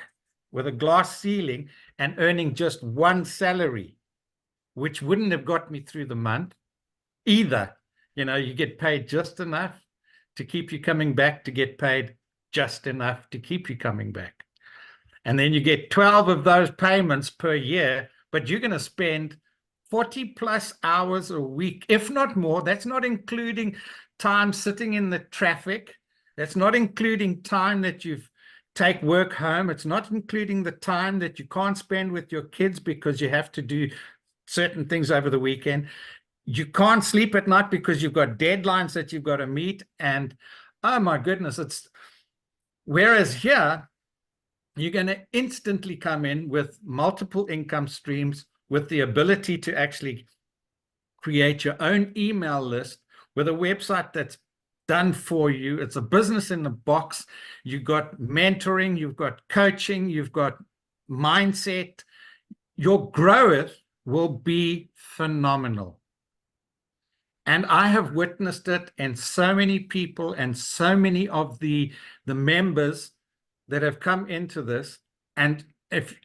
with a glass ceiling and earning just one salary, which wouldn't have got me through the month either. You know, you get paid just enough to keep you coming back, to get paid just enough to keep you coming back. And then you get 12 of those payments per year, but you're going to spend 40 plus hours a week, if not more. That's not including time sitting in the traffic. That's not including time that you've take work home. It's not including the time that you can't spend with your kids because you have to do certain things over the weekend. You can't sleep at night because you've got deadlines that you've got to meet. And oh my goodness, whereas here, you're going to instantly come in with multiple income streams, with the ability to actually create your own email list with a website that's done for you. It's a business in the box. You've got mentoring, you've got coaching, you've got mindset. Your growth will be phenomenal. And I have witnessed it in so many people and so many of the members that have come into this. And if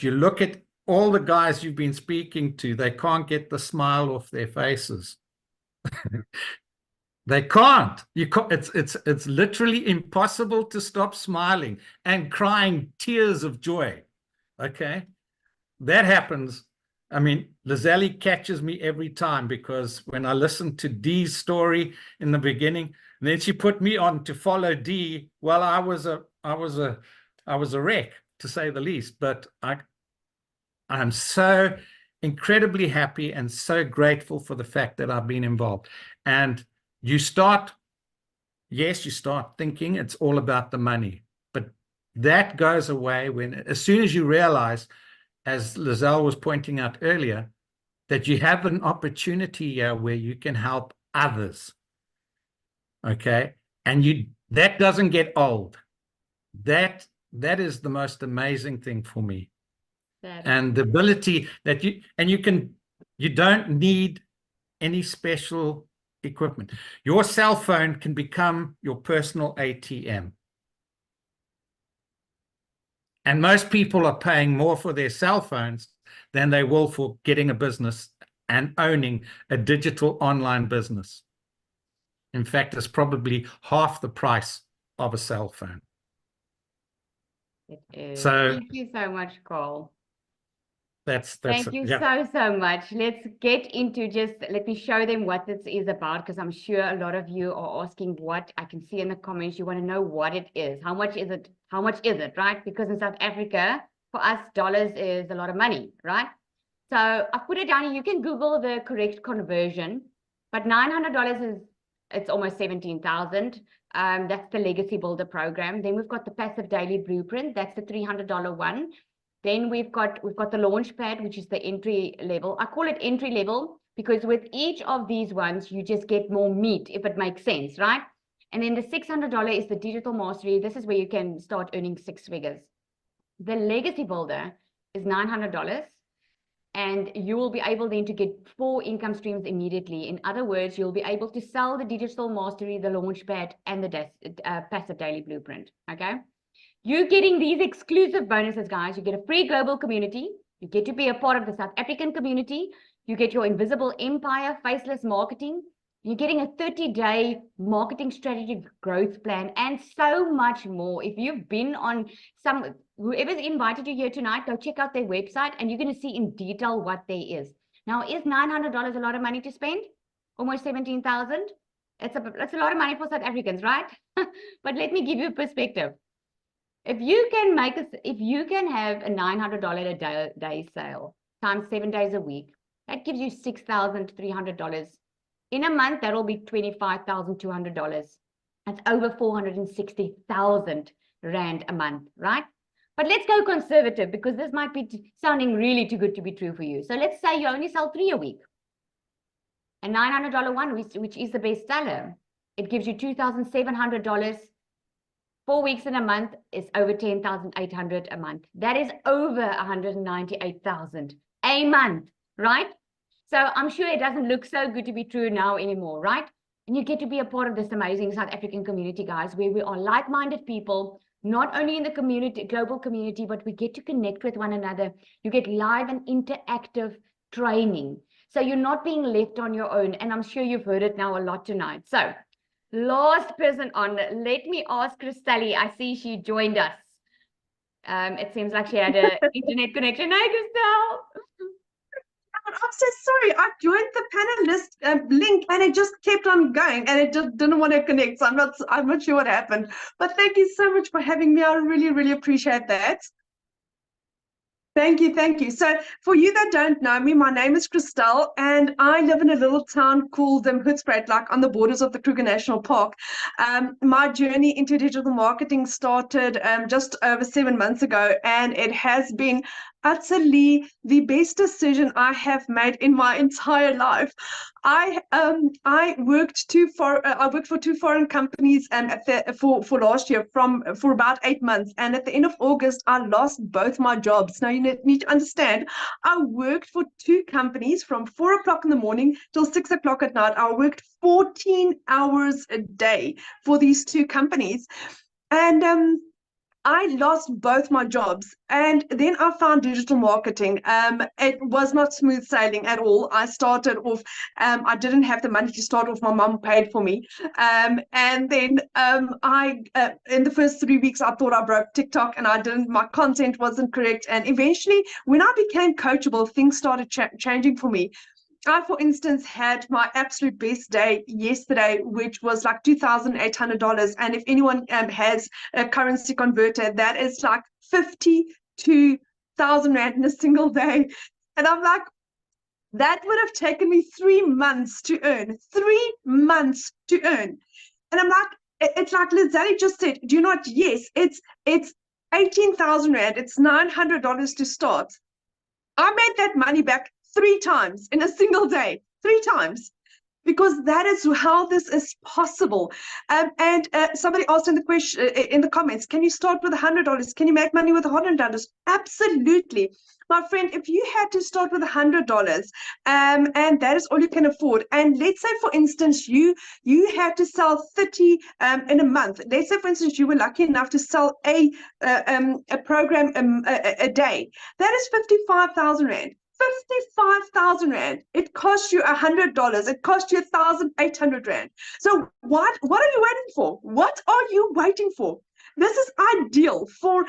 you look at all the guys you've been speaking to, they can't get the smile off their faces. They can't. You can't. It's literally impossible to stop smiling and crying tears of joy. Okay, that happens. I mean, Lizelle catches me every time, because when I listened to Dee's story in the beginning, and then she put me on to follow Dee. Well, I was a wreck, to say the least. But I'm so incredibly happy and so grateful for the fact that I've been involved. And you start thinking it's all about the money, but that goes away as soon as you realize, as Lizelle was pointing out earlier, that you have an opportunity here where you can help others. Okay. And that doesn't get old. That is the most amazing thing for me. And the ability that you don't need any special equipment. Your cell phone can become your personal ATM. And most people are paying more for their cell phones than they will for getting a business and owning a digital online business. In fact, it's probably half the price of a cell phone. It is. So thank you so much, Cole. Thank you so much. Let's get into let me show them what this is about, because I'm sure a lot of you are asking what. I can see in the comments you want to know what it is. How much is it? How much is it, right? Because in South Africa, for us, dollars is a lot of money, right? So I put it down here. You can Google the correct conversion, but $900 it's almost 17,000. That's the Legacy Builder program. Then we've got the Passive Daily Blueprint. That's the $300 one. Then we've got the Launchpad, which is the entry level. I call it entry level because with each of these ones, you just get more meat, if it makes sense, right? And then the $600 is the Digital Mastery. This is where you can start earning 6 figures. The Legacy Builder is $900. And you will be able then to get 4 income streams immediately. In other words, you'll be able to sell the Digital Mastery, the Launchpad, and the Passive Daily Blueprint, okay? You're getting these exclusive bonuses, guys. You get a free global community. You get to be a part of the South African community. You get your Invisible Empire, Faceless Marketing. You're getting a 30-day marketing strategy growth plan and so much more. If you've been on whoever's invited you here tonight, go check out their website and you're going to see in detail what there is. Now, is $900 a lot of money to spend? Almost 17,000? It's a lot of money for South Africans, right? But let me give you a perspective. If you can have a $900 a day sale times 7 days a week, that gives you $6,300. In a month, that'll be $25,200. That's over 460,000 Rand a month, right? But let's go conservative, because this might be sounding really too good to be true for you. So let's say you only sell 3 a week. A $900 one, which is the best seller, it gives you $2,700. 4 weeks in a month is over 10,800 a month. That is over 198,000 a month, right? So I'm sure it doesn't look so good to be true now anymore, right? And you get to be a part of this amazing South African community, guys, where we are like-minded people, not only in the community, global community, but we get to connect with one another. You get live and interactive training. So you're not being left on your own. And I'm sure you've heard it now a lot tonight. So last person on, let me ask Christelle. I see she joined us. It seems like she had an internet connection. Hi, Christelle. I'm so sorry. I joined the panelist link and it just kept on going and it just didn't want to connect. So I'm not sure what happened. But thank you so much for having me. I really, really appreciate that. Thank you, thank you. So for you that don't know me, my name is Christelle and I live in a little town called Hoedspruit, like on the borders of the Kruger National Park. My journey into digital marketing started just over 7 months ago, and it has been utterly the best decision I have made in my entire life. I worked for two foreign companies for last year for about 8 months, and at the end of August I lost both my jobs. Now you need to understand, I worked for two companies from 4 o'clock in the morning till 6 o'clock at night. I worked 14 hours a day for these two companies, and I lost both my jobs, and then I found digital marketing. It was not smooth sailing at all. I started off, I didn't have the money to start off. My mom paid for me. And then in the first 3 weeks, I thought I broke TikTok, and I didn't, my content wasn't correct. And eventually, when I became coachable, things started changing for me. I, for instance, had my absolute best day yesterday, which was like $2,800. And if anyone has a currency converter, that is like 52,000 Rand in a single day. And I'm like, that would have taken me 3 months to earn. 3 months to earn. And I'm like, it's like Lizelle just said, do you not? Yes, it's 18,000 Rand. It's $900 to start. I made that money back 3 times in a single day, 3 times, because that is how this is possible. And somebody asked in the question in the comments, can you start with $100? Can you make money with $100? Absolutely. My friend, if you had to start with $100, and that is all you can afford, and let's say, for instance, you had to sell 30 in a month. Let's say, for instance, you were lucky enough to sell a program a day. That is 55,000 Rand. 55,000 Rand. It costs you $100. It costs you 1,800 Rand. So what are you waiting for? What are you waiting for? This is ideal for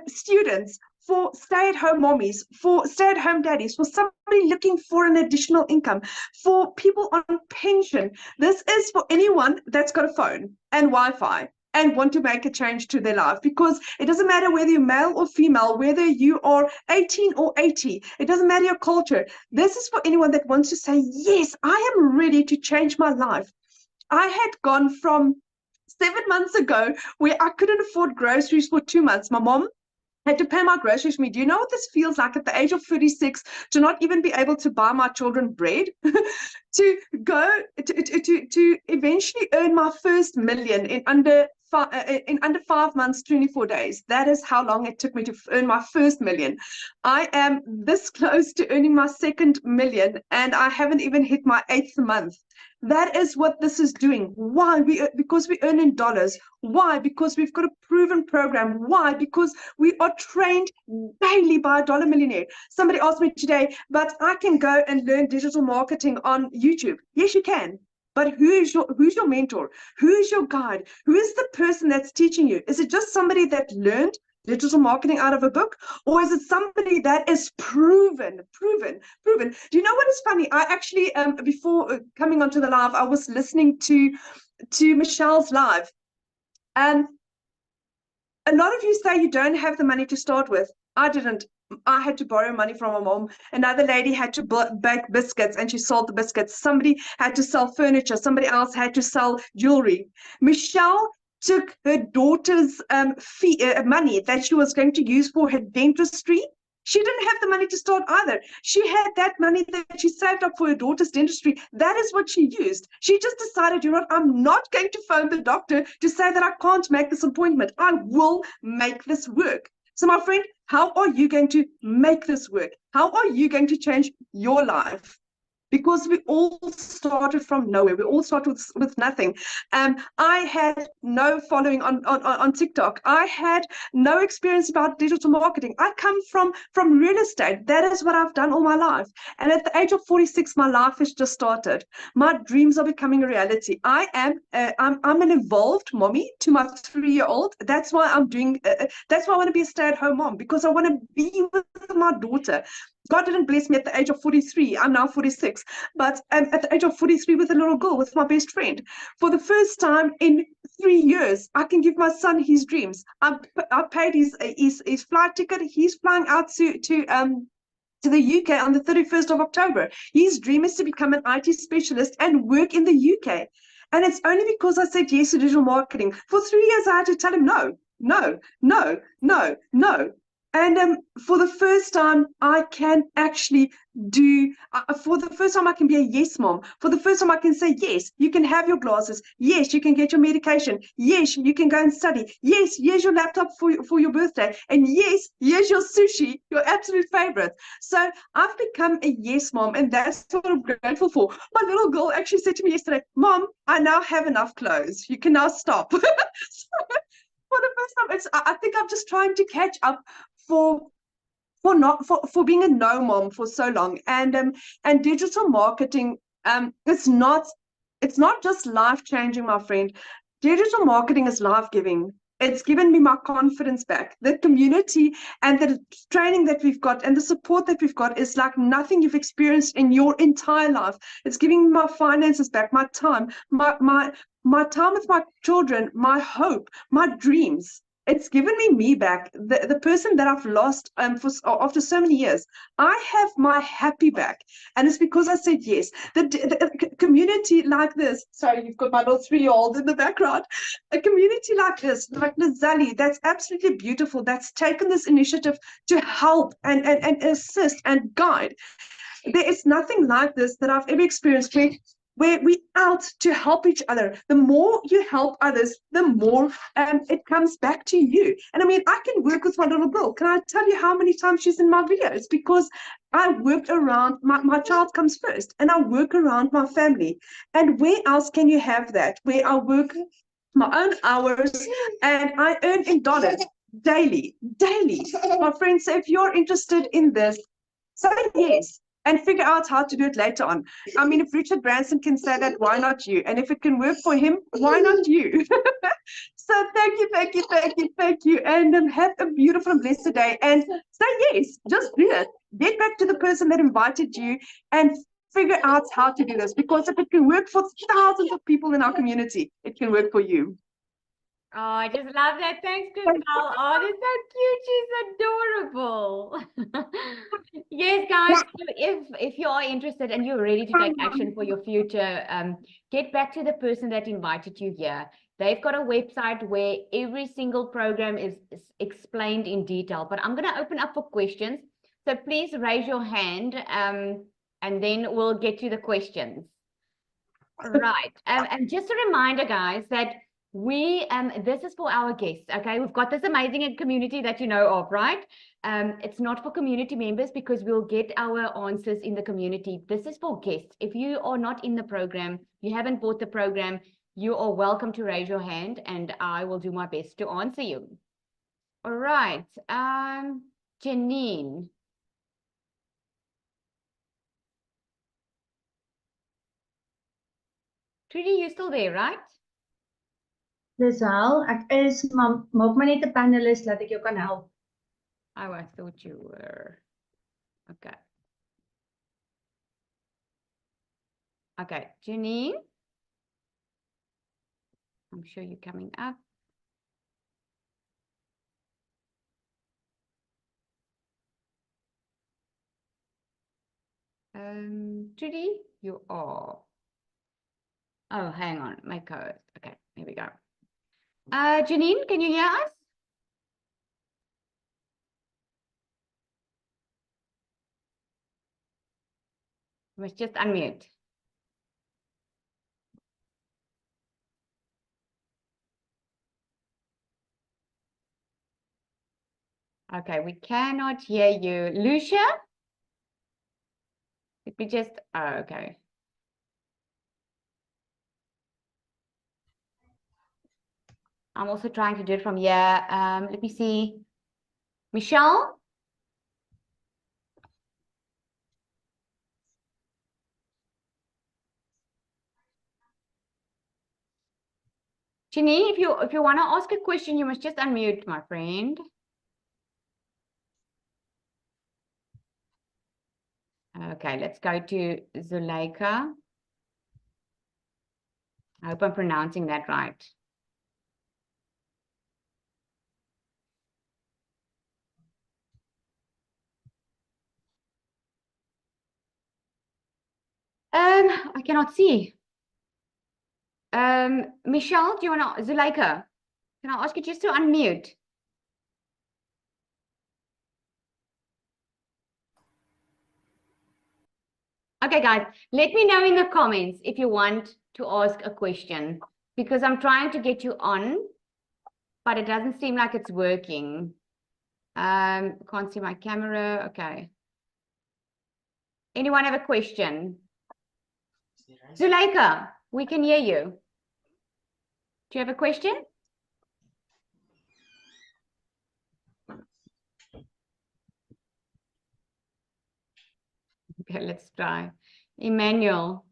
students, for stay-at-home mommies, for stay-at-home daddies, for somebody looking for an additional income, for people on pension. This is for anyone that's got a phone and Wi-Fi and want to make a change to their life, because it doesn't matter whether you're male or female, whether you are 18 or 80, it doesn't matter your culture. This is for anyone that wants to say, yes, I am ready to change my life. I had gone from 7 months ago where I couldn't afford groceries for 2 months. My mom had to pay my groceries for me. Do you know what this feels like at the age of 36 to not even be able to buy my children bread? to go to eventually earn my first million in under 5 months, 24 days. That is how long it took me to earn my first million. I am this close to earning my second million, and I haven't even hit my 8th month. That is what this is doing. Why? Because we earn in dollars. Why? Because we've got a proven program. Why? Because we are trained daily by a dollar millionaire. Somebody asked me today, but I can go and learn digital marketing on YouTube. Yes, you can. But who's your mentor? Who's your guide? Who is the person that's teaching you? Is it just somebody that learned digital marketing out of a book, or is it somebody that is proven? Do you know what is funny? I actually, before coming onto the live, I was listening to Michelle's live, and a lot of you say you don't have the money to start with. I didn't. I had to borrow money from my mom. Another lady had to bake biscuits, and she sold the biscuits. Somebody had to sell furniture. Somebody else had to sell jewelry. Michelle took her daughter's money that she was going to use for her dentistry. She didn't have the money to start either. She had that money that she saved up for her daughter's dentistry. That is what she used. She just decided, you know what, I'm not going to phone the doctor to say that I can't make this appointment. I will make this work. So my friend, how are you going to make this work? How are you going to change your life? Because we all started from nowhere. We all started with nothing. I had no following on TikTok. I had no experience about digital marketing. I come from real estate. That is what I've done all my life. And at the age of 46, my life has just started. My dreams are becoming a reality. I'm an evolved mommy to my 3-year-old. That's why I'm doing. That's why I want to be a stay-at-home mom, because I want to be with my daughter. God didn't bless me at the age of 43. I'm now 46. But at the age of 43 with a little girl, with my best friend. For the first time in 3 years, I can give my son his dreams. I paid his flight ticket. He's flying out to the UK on the 31st of October. His dream is to become an IT specialist and work in the UK. And it's only because I said yes to digital marketing. For 3 years, I had to tell him no. And for the first time, I can actually for the first time, I can be a yes mom. For the first time, I can say, yes, you can have your glasses. Yes, you can get your medication. Yes, you can go and study. Yes, here's your laptop for your birthday. And yes, here's your sushi, your absolute favorite. So I've become a yes mom, and that's what I'm grateful for. My little girl actually said to me yesterday, Mom, I now have enough clothes. You can now stop. For the first time, I think I'm just trying to catch up for for being a no mom for so long. And digital marketing, it's not just life changing, my friend. Digital marketing is life giving. It's given me my confidence back. The community and the training that we've got and the support that we've got is like nothing you've experienced in your entire life. It's giving me my finances back, my time, my time with my children, my hope, my dreams. It's given me back, the person that I've lost after so many years. I have my happy back, and it's because I said yes. The community like this. Sorry, you've got my little 3-year-old in the background. A community like this, like Nazali, that's absolutely beautiful. That's taken this initiative to help and assist and guide. There is nothing like this that I've ever experienced where we out to help each other. The more you help others, the more it comes back to you. And I mean, I can work with my little girl. Can I tell you how many times she's in my videos? Because I worked around, my child comes first, and I work around my family. And where else can you have that? Where I work my own hours and I earn in dollars daily. My friends, so if you're interested in this, say yes and figure out how to do it later on. I mean, if Richard Branson can say that, why not you? And if it can work for him, why not you? So thank you. And have a beautiful and blessed day. And say yes, just do it. Get back to the person that invited you and figure out how to do this. Because if it can work for thousands of people in our community, it can work for you. Oh, I just love that. Thanks, Crystal. Oh, that's so cute. She's adorable. Yes, guys, so if you are interested and you're ready to take action for your future, get back to the person that invited you here. They've got a website where every single program is explained in detail. But I'm going to open up for questions. So please raise your hand, and then we'll get to the questions. Right. And just a reminder, guys, that this is for our guests. Okay, we've got this amazing community that you know of, right? It's not for community members because we'll get our answers in the community. This is for guests. If you are not in the program, you haven't bought the program, you are welcome to raise your hand and I will do my best to answer you. All right. Janine. Trudy, you still there, right? Lisel, ek is, maar maak my net 'n panelist laat ek jou kan help. Oh, I thought you were. Okay. Okay, Janine. I'm sure you're coming up. Trudy, you are. Oh, hang on, my code. Okay, here we go. Janine, can you hear us? You must just unmute. Okay, we cannot hear you. Lucia? Let me just, oh, okay. I'm also trying to do it from here. Let me see. Michelle? Janine, if you want to ask a question, you must just unmute, my friend. Okay, let's go to Zuleika. I hope I'm pronouncing that right. I cannot see. Michelle, do you want to, Zuleika, can I ask you just to unmute? Okay, guys, let me know in the comments if you want to ask a question, because I'm trying to get you on, but it doesn't seem like it's working. Can't see my camera. Okay. Anyone have a question? Zuleika, we can hear you. Do you have a question? Okay, let's try. Emmanuel.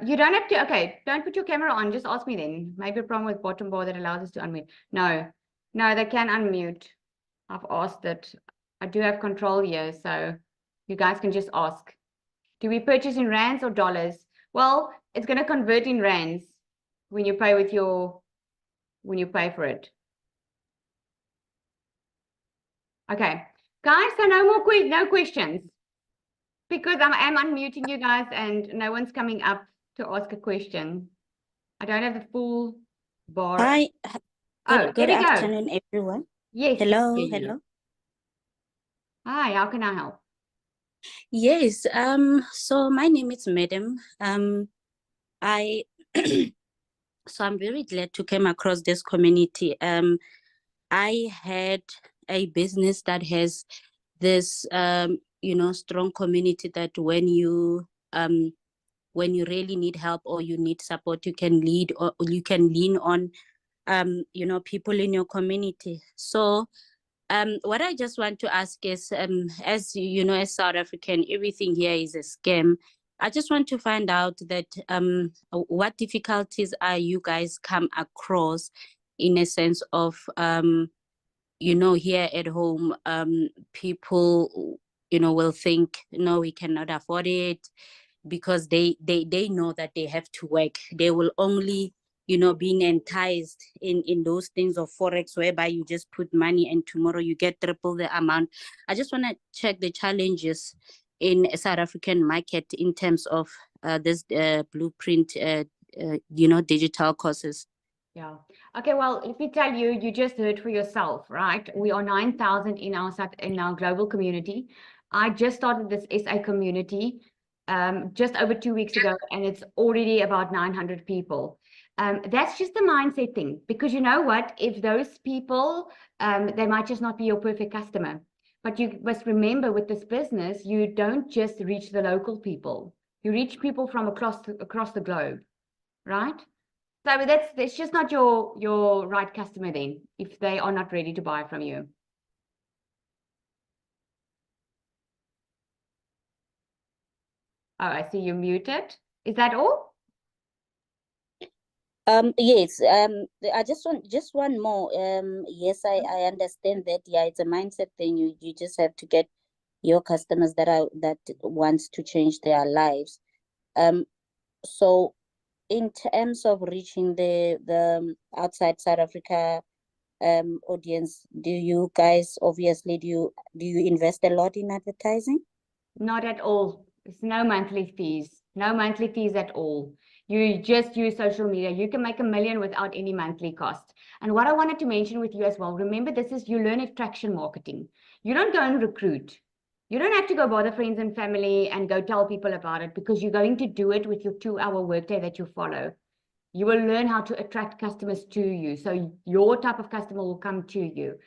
You don't have to, okay, don't put your camera on, just ask me then. Maybe a problem with bottom bar that allows us to unmute. No, they can unmute. I've asked it. I do have control here, so you guys can just ask. Do we purchase in rands or dollars? Well, it's going to convert in rands when you pay with when you pay for it. Okay, guys, so no questions, because I'm unmuting you guys and no one's coming up to ask a question. I don't have the full bar. Hi, Oh, good there we go. afternoon, everyone. Yes. Hello, hear you. hello. Hi, how can I help? Yes, so my name is Madam. I so I'm very glad to come across this community. I had a business that has this strong community that when you really need help or you need support, you can lead or you can lean on people in your community. So what I just want to ask is, as you know, as South African, everything here is a scam. I just want to find out that what difficulties are you guys come across in a sense of, here at home, people, will think, no, we cannot afford it, because they know that they have to work. They will only being enticed in those things of forex, whereby you just put money and tomorrow you get triple the amount. I just want to check the challenges in a South African market in terms of this blueprint digital courses. Yeah. Okay, well, let me tell you, you just heard for yourself, right? We are 9,000 in our global community. I just started this SA community just over 2 weeks ago, and it's already about 900 people. That's just a mindset thing, because you know what? If those people, they might just not be your perfect customer. But you must remember, with this business, you don't just reach the local people. You reach people from across the globe, right? So that's just not your right customer then, if they are not ready to buy from you. Oh, I see you muted. Is that all? Yes, I just one more. Yes, I understand that. Yeah, it's a mindset thing. You just have to get your customers that wants to change their lives. So in terms of reaching the outside South Africa audience, do you guys obviously do you invest a lot in advertising? Not at all. It's no monthly fees. No monthly fees at all. You just use social media. You can make $1 million without any monthly cost. And what I wanted to mention with you as well, remember, you learn attraction marketing. You don't go and recruit. You don't have to go bother friends and family and go tell people about it, because you're going to do it with your 2-hour workday that you follow. You will learn how to attract customers to you. So your type of customer will come to you.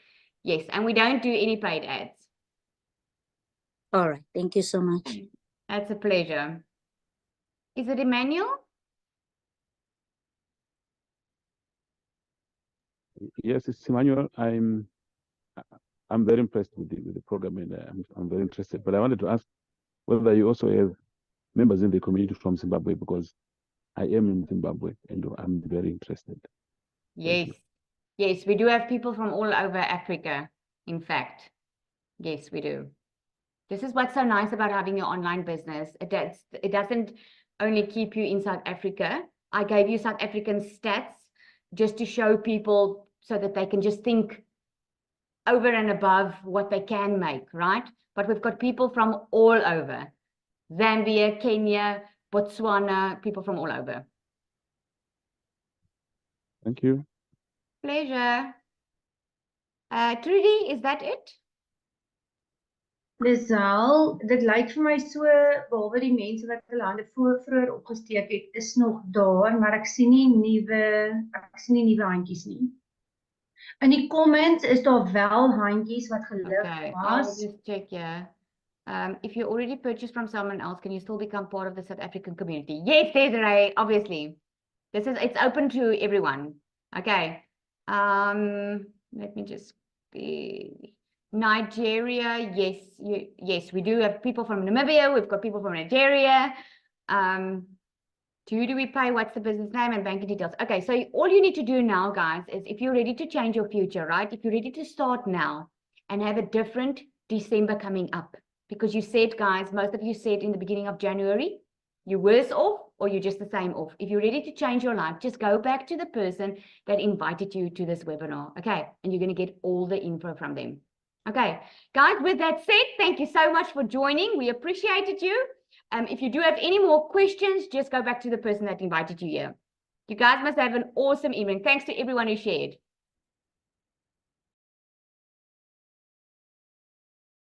Yes, and we don't do any paid ads. All right, thank you so much. That's a pleasure. Is it Emmanuel? Yes, it's Emmanuel. I'm very impressed with the program, and I'm very interested. But I wanted to ask whether you also have members in the community from Zimbabwe, because I am in Zimbabwe and I'm very interested. Yes. Yes, we do have people from all over Africa, in fact. Yes, we do. This is what's so nice about having your online business. It doesn't only keep you in South Africa. I gave you South African stats just to show people so that they can just think over and above what they can make, right? But we've got people from all over. Zambia, Kenya, Botswana, people from all over. Thank you. Pleasure. Trudy, is that it? Lisel, dit lyk vir my so, behalwe die mense wat hulle hande vroeër opgesteek het, is nog daar, maar ek sien nie nuwe handjies nie. In die comments is daar wel handjies wat gelig Okay, I'll was. just check here. If you already purchased from someone else, can you still become part of the South African community? Yes, Desiree, obviously. It's open to everyone. Okay. Let me just be Nigeria. Yes, we do have people from Namibia. We've got people from Nigeria. To who do we pay? What's the business name and banking details? Okay, so all you need to do now, guys, is if you're ready to change your future, right? If you're ready to start now and have a different December coming up, because you said, guys, most of you said in the beginning of January, you're worse off or you're just the same off. If you're ready to change your life, just go back to the person that invited you to this webinar, okay? And you're going to get all the info from them. Okay, guys, with that said, thank you so much for joining. We appreciated you. If you do have any more questions, just go back to the person that invited you here. You guys must have an awesome evening. Thanks to everyone who shared.